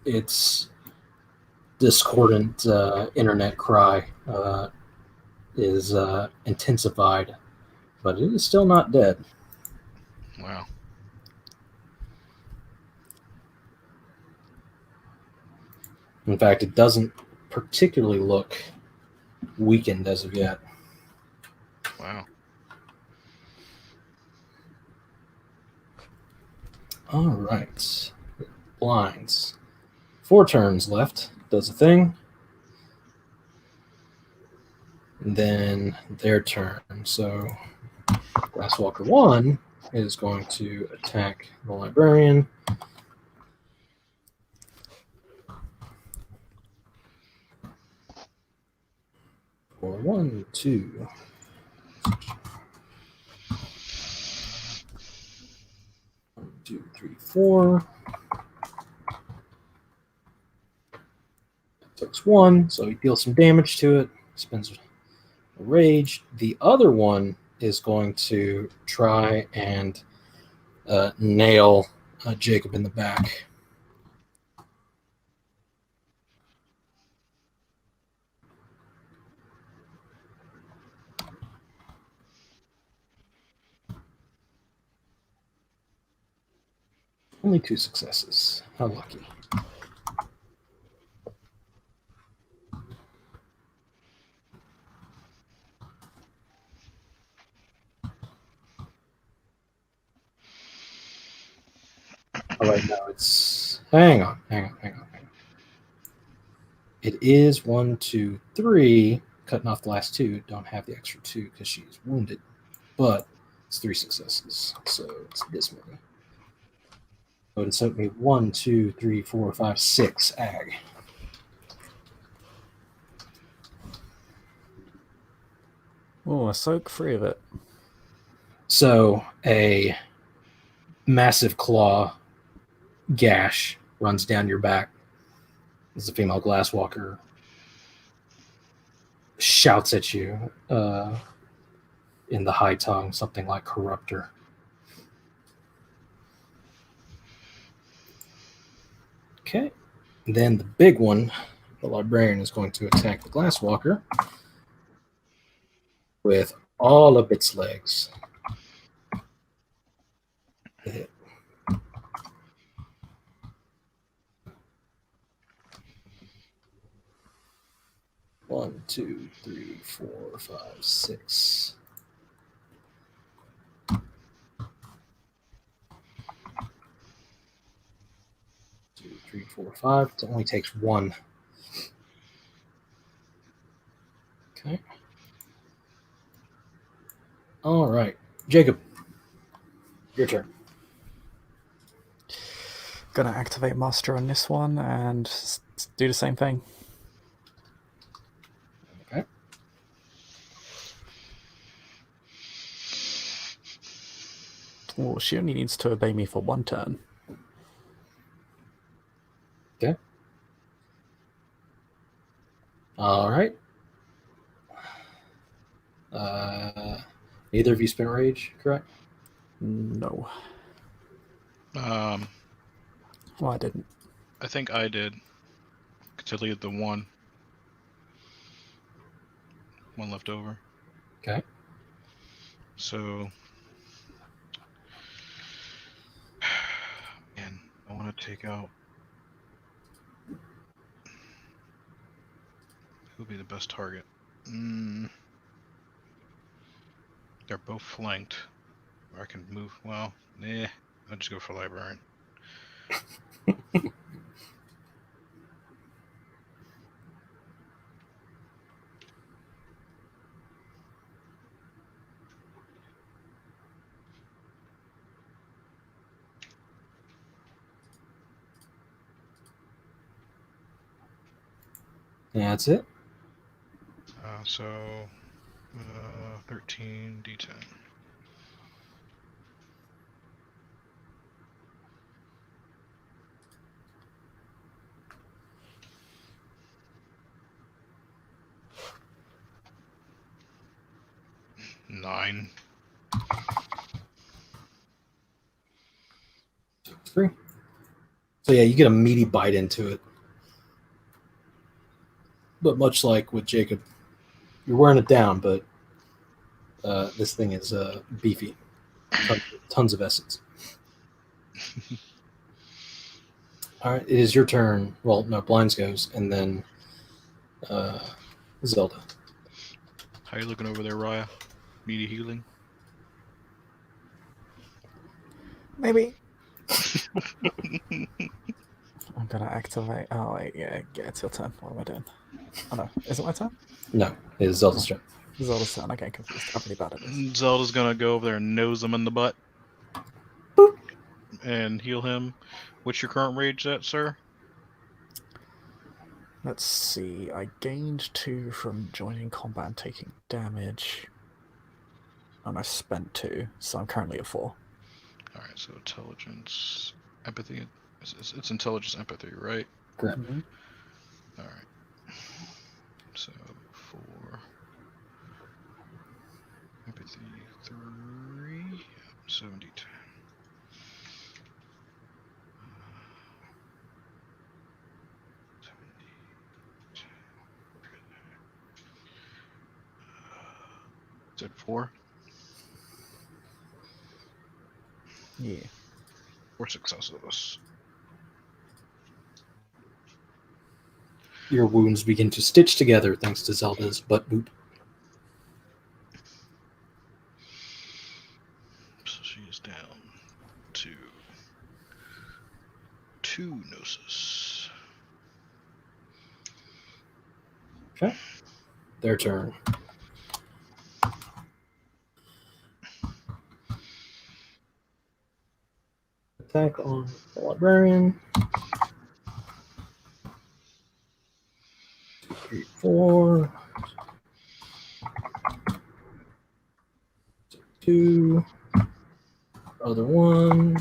Its discordant internet cry is intensified, but it is still not dead. Wow. In fact, it doesn't particularly look weakened as of yet. Wow. All right. Blinds. 4 turns left. Does a thing. And then their turn. So Glasswalker 1 is going to attack the librarian. For 1, 2. 1, 2, 3, 4. Takes 1, so he deals some damage to it. Spends a rage. The other one is going to try and nail Jacob in the back. Only 2 successes. How lucky. All right, now it's... Hang on. It is 1, 2, 3. Cutting off the last 2. Don't have the extra 2 because she's wounded. But it's 3 successes. So it's this many. So it took me 1, 2, 3, 4, 5, 6 ag. Oh, I soak 3 of it. So a massive claw gash runs down your back as the female glasswalker shouts at you in the high tongue, something like corruptor. Okay. Then the big one, the librarian, is going to attack the glasswalker with all of its legs. Hit. One, 2, 3, 4, 5, 6. 2, 3, 4, 5. It only takes 1. Okay. All right. Jacob, your turn. Gonna activate Master on this one and do the same thing. Okay. Oh, she only needs to obey me for 1 turn. Okay. All right. Neither of you spent rage, correct? No. Um, Well, I didn't. I think I did. To leave the 1. 1 left over. Okay. So, man, I want to take out. Who would be the best target? They're both flanked. Or I can move. Well, I'll just go for librarian. Yeah, that's it. So 13 d10. Nine. 3. So yeah, you get a meaty bite into it. But much like with Jacob, you're wearing it down, but this thing is beefy. Tons of essence. All right, it is your turn. Well, no, Blinds goes, and then Zelda. How you looking over there, Raya? Need a healing? Maybe. I'm gonna activate. Oh, wait, yeah, it's your turn. What am I doing? Oh no, is it my turn? No, it is Zelda's turn. Zelda's turn. I get confused. I'm really bad at this. Zelda's gonna go over there and nose him in the butt. Boop. And heal him. What's your current rage at, sir? Let's see. I gained 2 from joining combat and taking damage. And I spent 2, so I'm currently at 4. Alright, so intelligence, empathy. It's intelligence, empathy, right? Correct. Mm-hmm. Alright. So 4. Empathy 3. 72. Is it 4? Yeah. 4 successes. Your wounds begin to stitch together thanks to Zelda's butt boop. So she is down to 2 gnosis. Okay. Their turn. Attack on the librarian. 2, 3, 4. 2. Other one.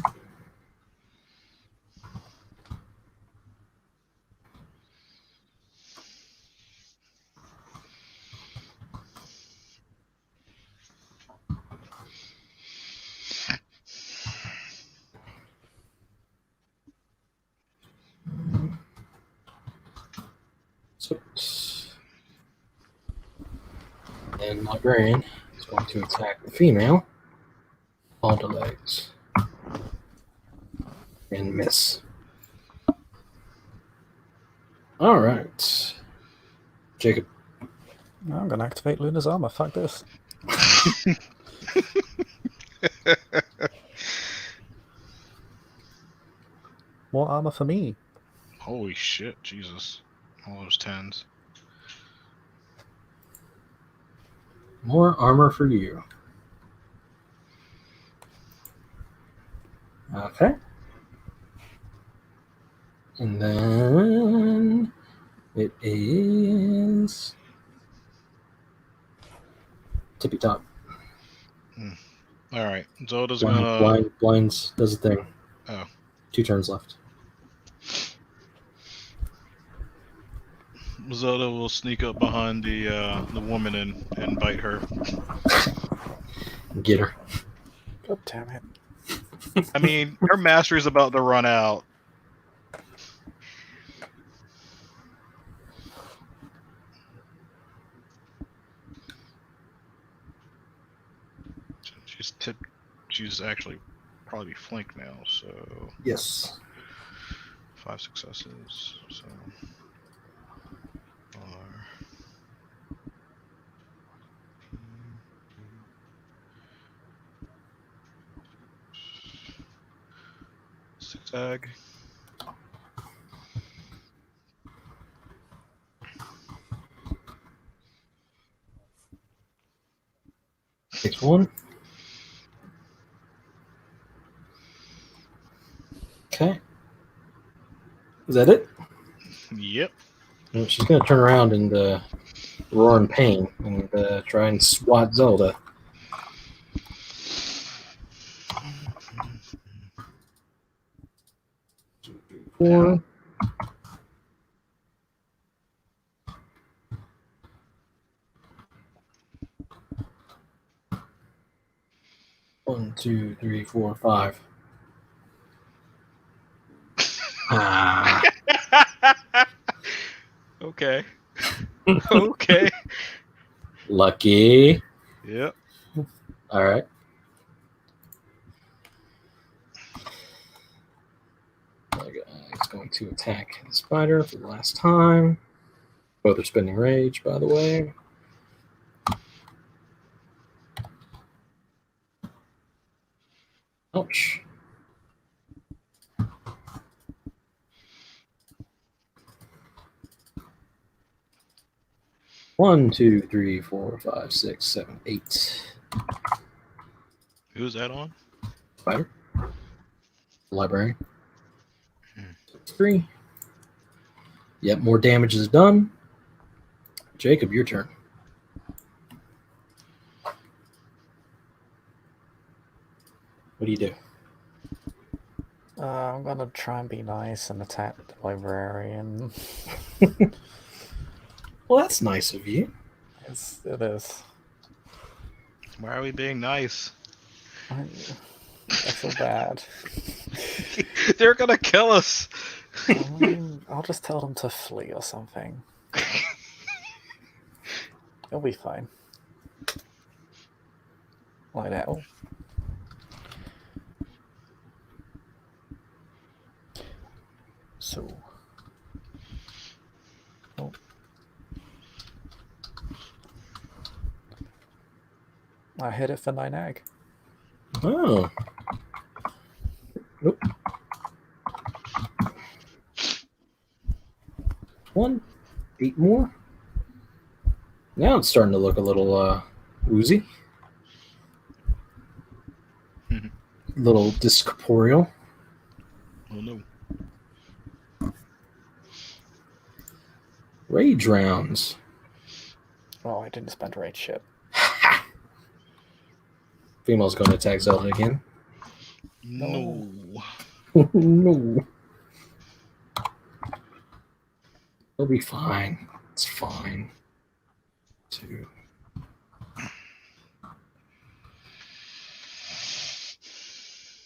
Six. And librarian is going to attack the female. All the legs. And miss. All right. Jacob. I'm gonna activate Luna's armor. Fuck this. More armor for me. Holy shit, Jesus. All those 10s. More armor for you. Okay. And then it is tippy top. Alright, Zelda's gonna... Blinds does a thing. Oh. 2 turns left. Zelda will sneak up behind the woman and bite her. Get her. God damn it. I mean, her mastery's about to run out. She's actually probably flanked now, so Yes. 5 successes. So 4. 6 ag. Takes 1. Okay. Is that it? Yep. And she's going to turn around and roar in pain and try and swat Zelda. Four. One, two, three, four, five. Ah. Okay. Okay. Lucky. Yep. All right. He's going to attack the spider for the last time. Both are spending rage, by the way. Ouch. One, two, three, four, five, six, seven, eight. Who's that on? Spider. Librarian. 3. Yep, more damage is done. Jacob, your turn. What do you do? I'm gonna try and be nice and attack the librarian. Well, that's nice of you. It is. Why are we being nice? I feel bad. They're gonna kill us. I'll just tell them to flee or something. It'll be fine. Like that. Oh. So. Oh. I hit it for 9 ag. Oh. Nope. 1, 8 more. Now it's starting to look a little woozy. Little discorporeal. Oh no. Rage rounds. Oh, I didn't spend rage shit. Female's going to attack Zelda again. No. No. It'll be fine. It's fine. 2.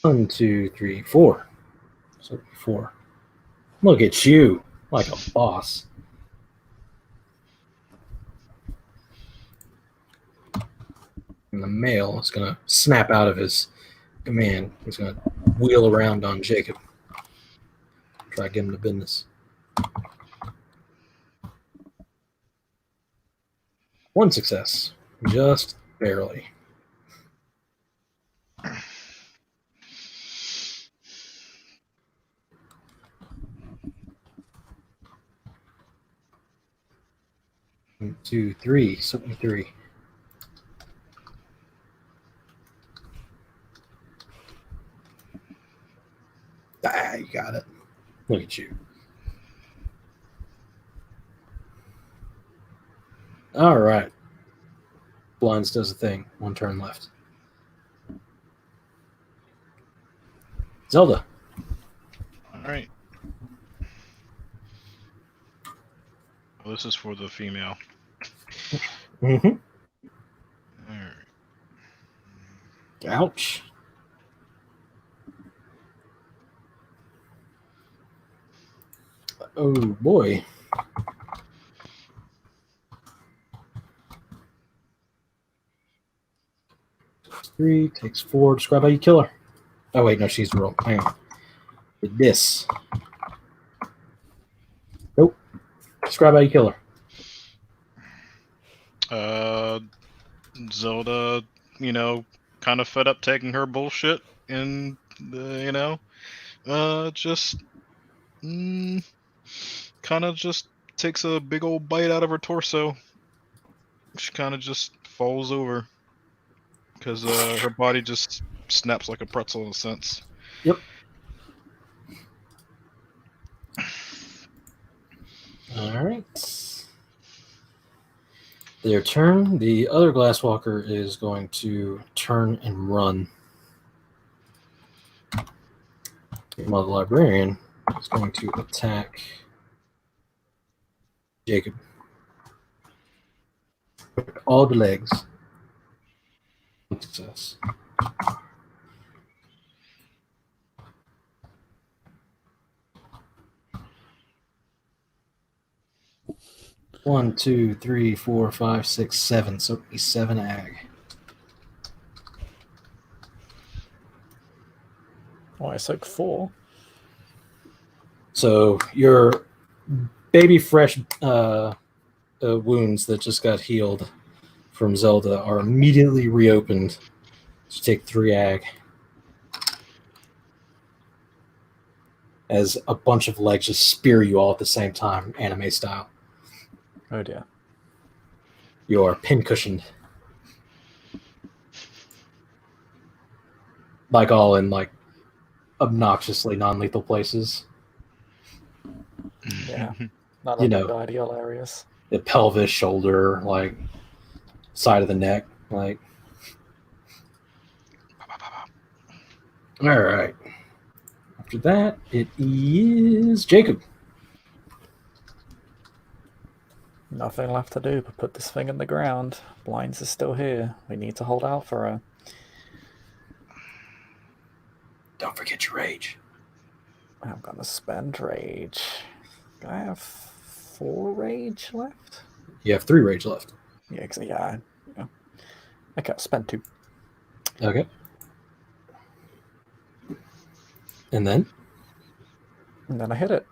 One, 2, 3, 4. So 4. Look at you, like a boss. And the male is going to snap out of his command. He's going to wheel around on Jacob. Try to get him to business. 1 success. Just barely. One, 2, 3. 73. Ah, you got it. Look at you. All right. Blinds does a thing. 1 turn left. Zelda. All right. Well, this is for the female. Mm-hmm. All right. Ouch. Oh boy. 3 takes 4. Describe how you kill her. Oh wait, no, she's the roll. Hang on. With this. Nope. Describe how you kill her. Zelda, kind of fed up taking her bullshit, and just kind of just takes a big old bite out of her torso. She kind of just falls over because her body just snaps like a pretzel in a sense. Yep. All right. Their turn. The other Glasswalker is going to turn and run. While the Librarian is going to attack Jacob. All the legs. Success. One, two, three, four, five, six, seven. So a 7 ag. Oh, I took 4. So your baby fresh wounds that just got healed from Zelda are immediately reopened. You take 3 ag. As a bunch of legs just spear you all at the same time, anime style. Oh dear. You are pincushioned. Like all in like obnoxiously non-lethal places. Yeah. Not You in know. the ideal areas. The pelvis, shoulder, like side of the neck, like. All right. After that, it is Jacob. Nothing left to do but put this thing in the ground. Blinds is still here. We need to hold out for her. Don't forget your rage. I'm gonna spend rage. Do I have 4 rage left? You have 3 rage left. Yeah, yeah. Okay, I'll spend 2. Okay. And then? And then I hit it.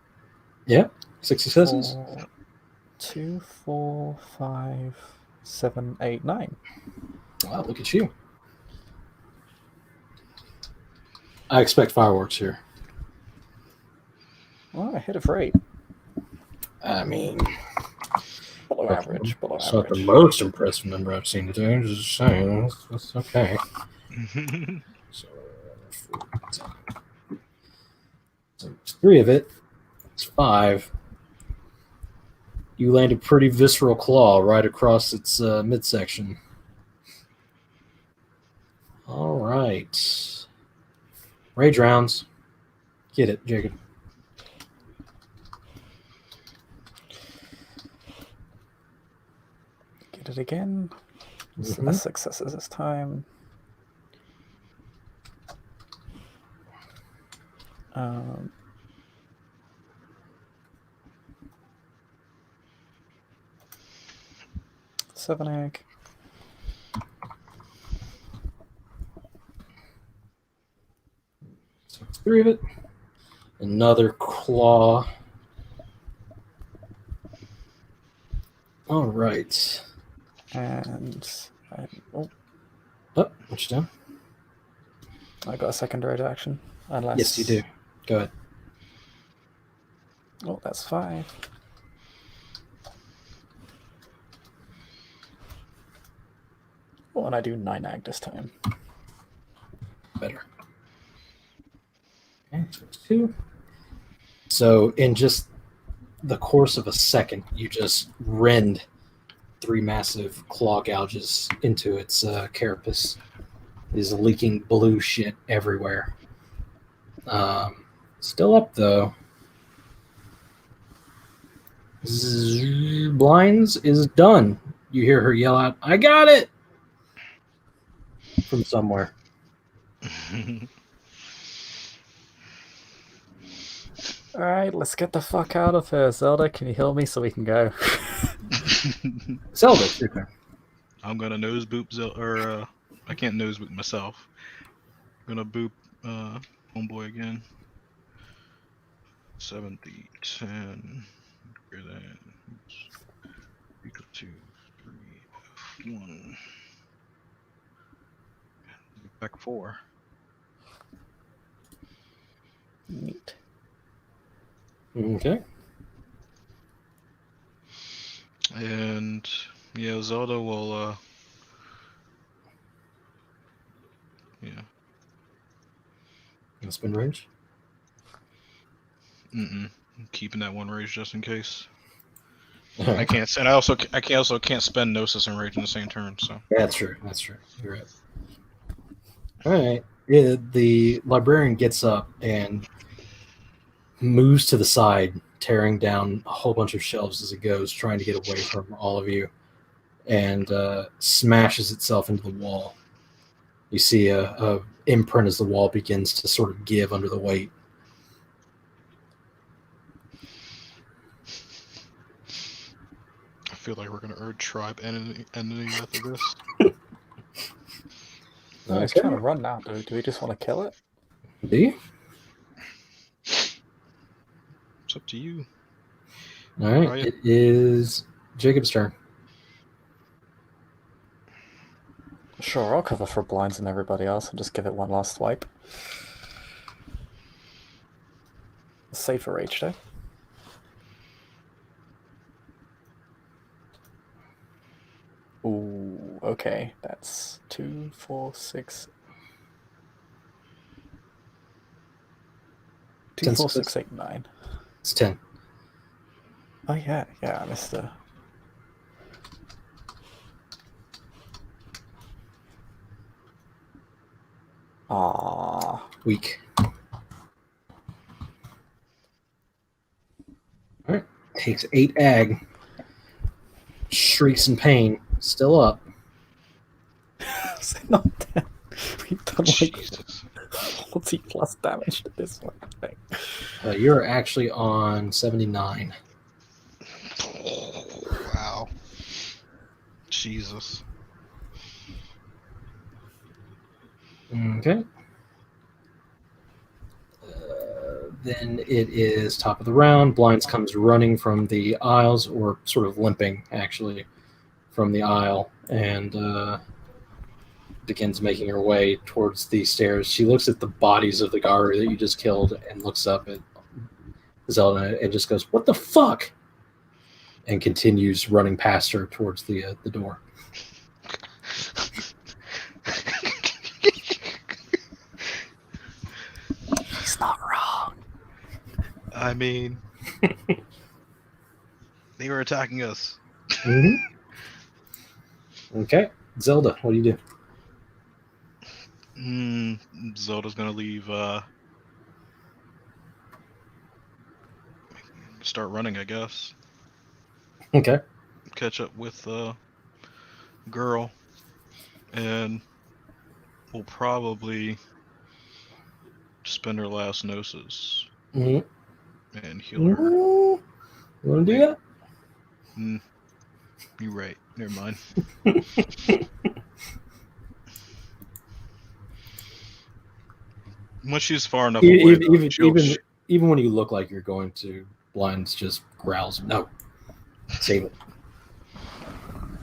Yeah. 6 successes. 2, 4, 5, 7, 8, 9. Wow, look at you. I expect fireworks here. Well, I hit it for 8. I mean, Below average. Below it's not the average. most impressive number I've seen today. Just saying, that's okay. So 3 of it. It's 5. You land a pretty visceral claw right across its midsection. All right. Rage rounds. Get it, Jacob. Get it again. It's less successes this time. 7 egg. So it's 3 of it. Another claw. All right. And Oh, what you done? I got a secondary action. Unless... Yes, you do. Go ahead. Oh, that's 5. Oh, and I do 9 ag this time. Better. Okay, so it's 2. So in just the course of a second, you just rend 3 massive claw gouges into its carapace. It is leaking blue shit everywhere. Still up though. Blinds is done. You hear her yell out, "I got it!" from somewhere. Alright, let's get the fuck out of here. Zelda, can you heal me so we can go? Zelda, it's your turn. I'm gonna nose boop I can't nose boop myself. I'm gonna boop homeboy again. 70, 10, greater than, equal to 3, 1. Back 4. Neat. Okay. And yeah, Zelda will yeah. Gonna spin range. I'm keeping that 1 rage just in case. I can't. And I also can't spend Gnosis and Rage in the same turn. So That's true. That's true. You're right. All right. Yeah, the librarian gets up and moves to the side, tearing down a whole bunch of shelves as it goes, trying to get away from all of you, and smashes itself into the wall. You see a imprint as the wall begins to sort of give under the weight. I feel like we're gonna urge tribe enemy after this. No, it's trying to run now. Do we just want to kill it? Do you? It's up to you. All right. Ryan? It is Jacob's turn. Sure, I'll cover for blinds and everybody else and just give it one last swipe. Save for rage, though. Ooh, okay. That's 2, 4, 6. 2, 4, 6, 8, 9. It's 10. Oh yeah, I missed the. Ah, Weak. All right. Takes 8 ag. Shrieks in pain. Still up. is it not 10? We've done like Jesus. 40 plus damage to this one, I think. You're actually on 79. Oh, wow. Jesus. Okay. Then it is top of the round. Blinds comes running from the aisles, or sort of limping, actually, from the aisle, and begins making her way towards the stairs. She looks at the bodies of the Garu that you just killed and looks up at Zelda and just goes, "What the fuck?" and continues running past her towards the door. He's not wrong. I mean, they were attacking us. Mm-hmm. Okay. Zelda, what do you do? Zelda's gonna leave. Start running, I guess. Okay. Catch up with girl, and we'll probably spend her last Gnosis Mm-hmm. and heal her. You want to do that? You're right. Never mind. Once she's far enough away, Even when you look like you're going to, Blinds just growls, "No, save it."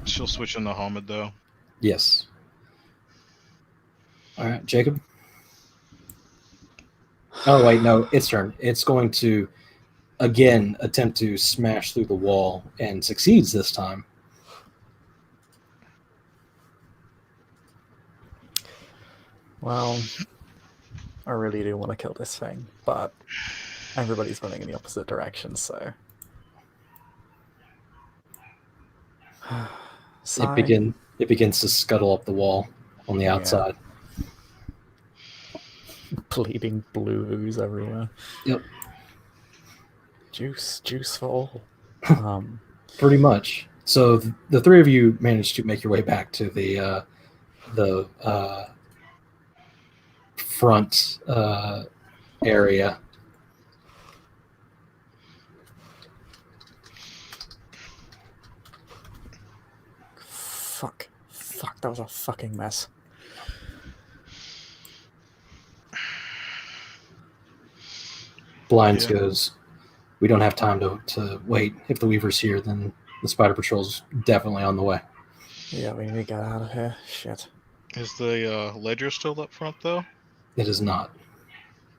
she'll switch into Hamid though. Yes. All right, Jacob. Oh wait, no, its turn. It's going to again attempt to smash through the wall and succeeds this time. Well, I really do want to kill this thing, but everybody's running in the opposite direction, so. It begins to scuttle up the wall on the outside. Bleeding blue ooze everywhere. Yep. Juice for all. Pretty much. So the three of you managed to make your way back to the front area. Fuck, that was a fucking mess. Blinds goes, "We don't have time to wait. If the Weaver's here, then the Spider Patrol's definitely on the way." Yeah, we need to get out of here. Shit. Is the ledger still up front though? It is not.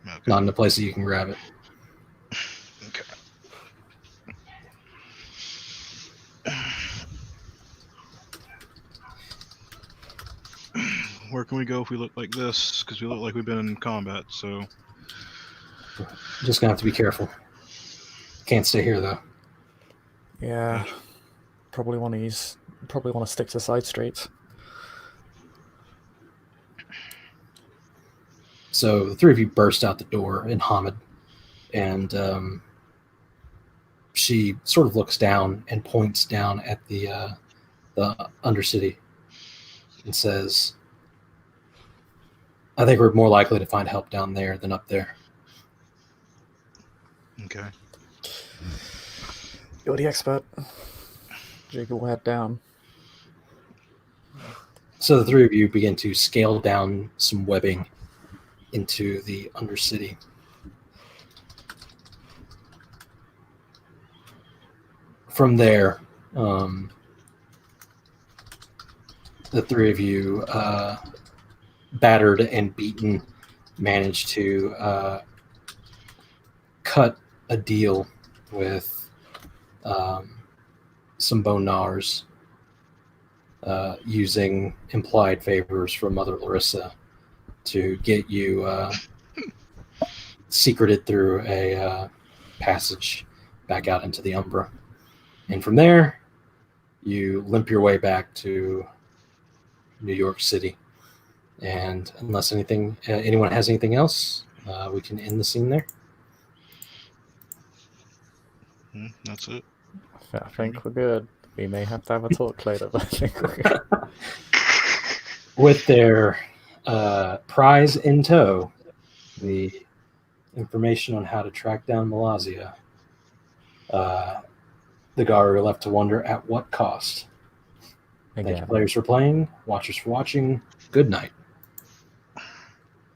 Okay. Not in the place that you can grab it. Okay. Where can we go if we look like this? Because we look like we've been in combat, so... Just gonna have to be careful. Can't stay here though. Yeah. Probably want to stick to side streets. So the three of you burst out the door in Hamid, and she sort of looks down and points down at the Undercity and says, I think we're more likely to find help down there than up there. Okay. You're the expert. Jacob will head down. So the three of you begin to scale down some webbing into the Undercity. From there, the three of you, battered and beaten, managed to cut a deal with some bone gnawers, using implied favors from Mother Larissa to get you secreted through a passage back out into the Umbra. And from there, you limp your way back to New York City. And unless anyone has anything else, we can end the scene there. That's it. I think we're good. We may have to have a talk later, but I think we're good. With their prize in tow, the information on how to track down Melasya, the Garu are left to wonder at what cost. Thank you, Again. players, for playing, watchers for watching. Good night.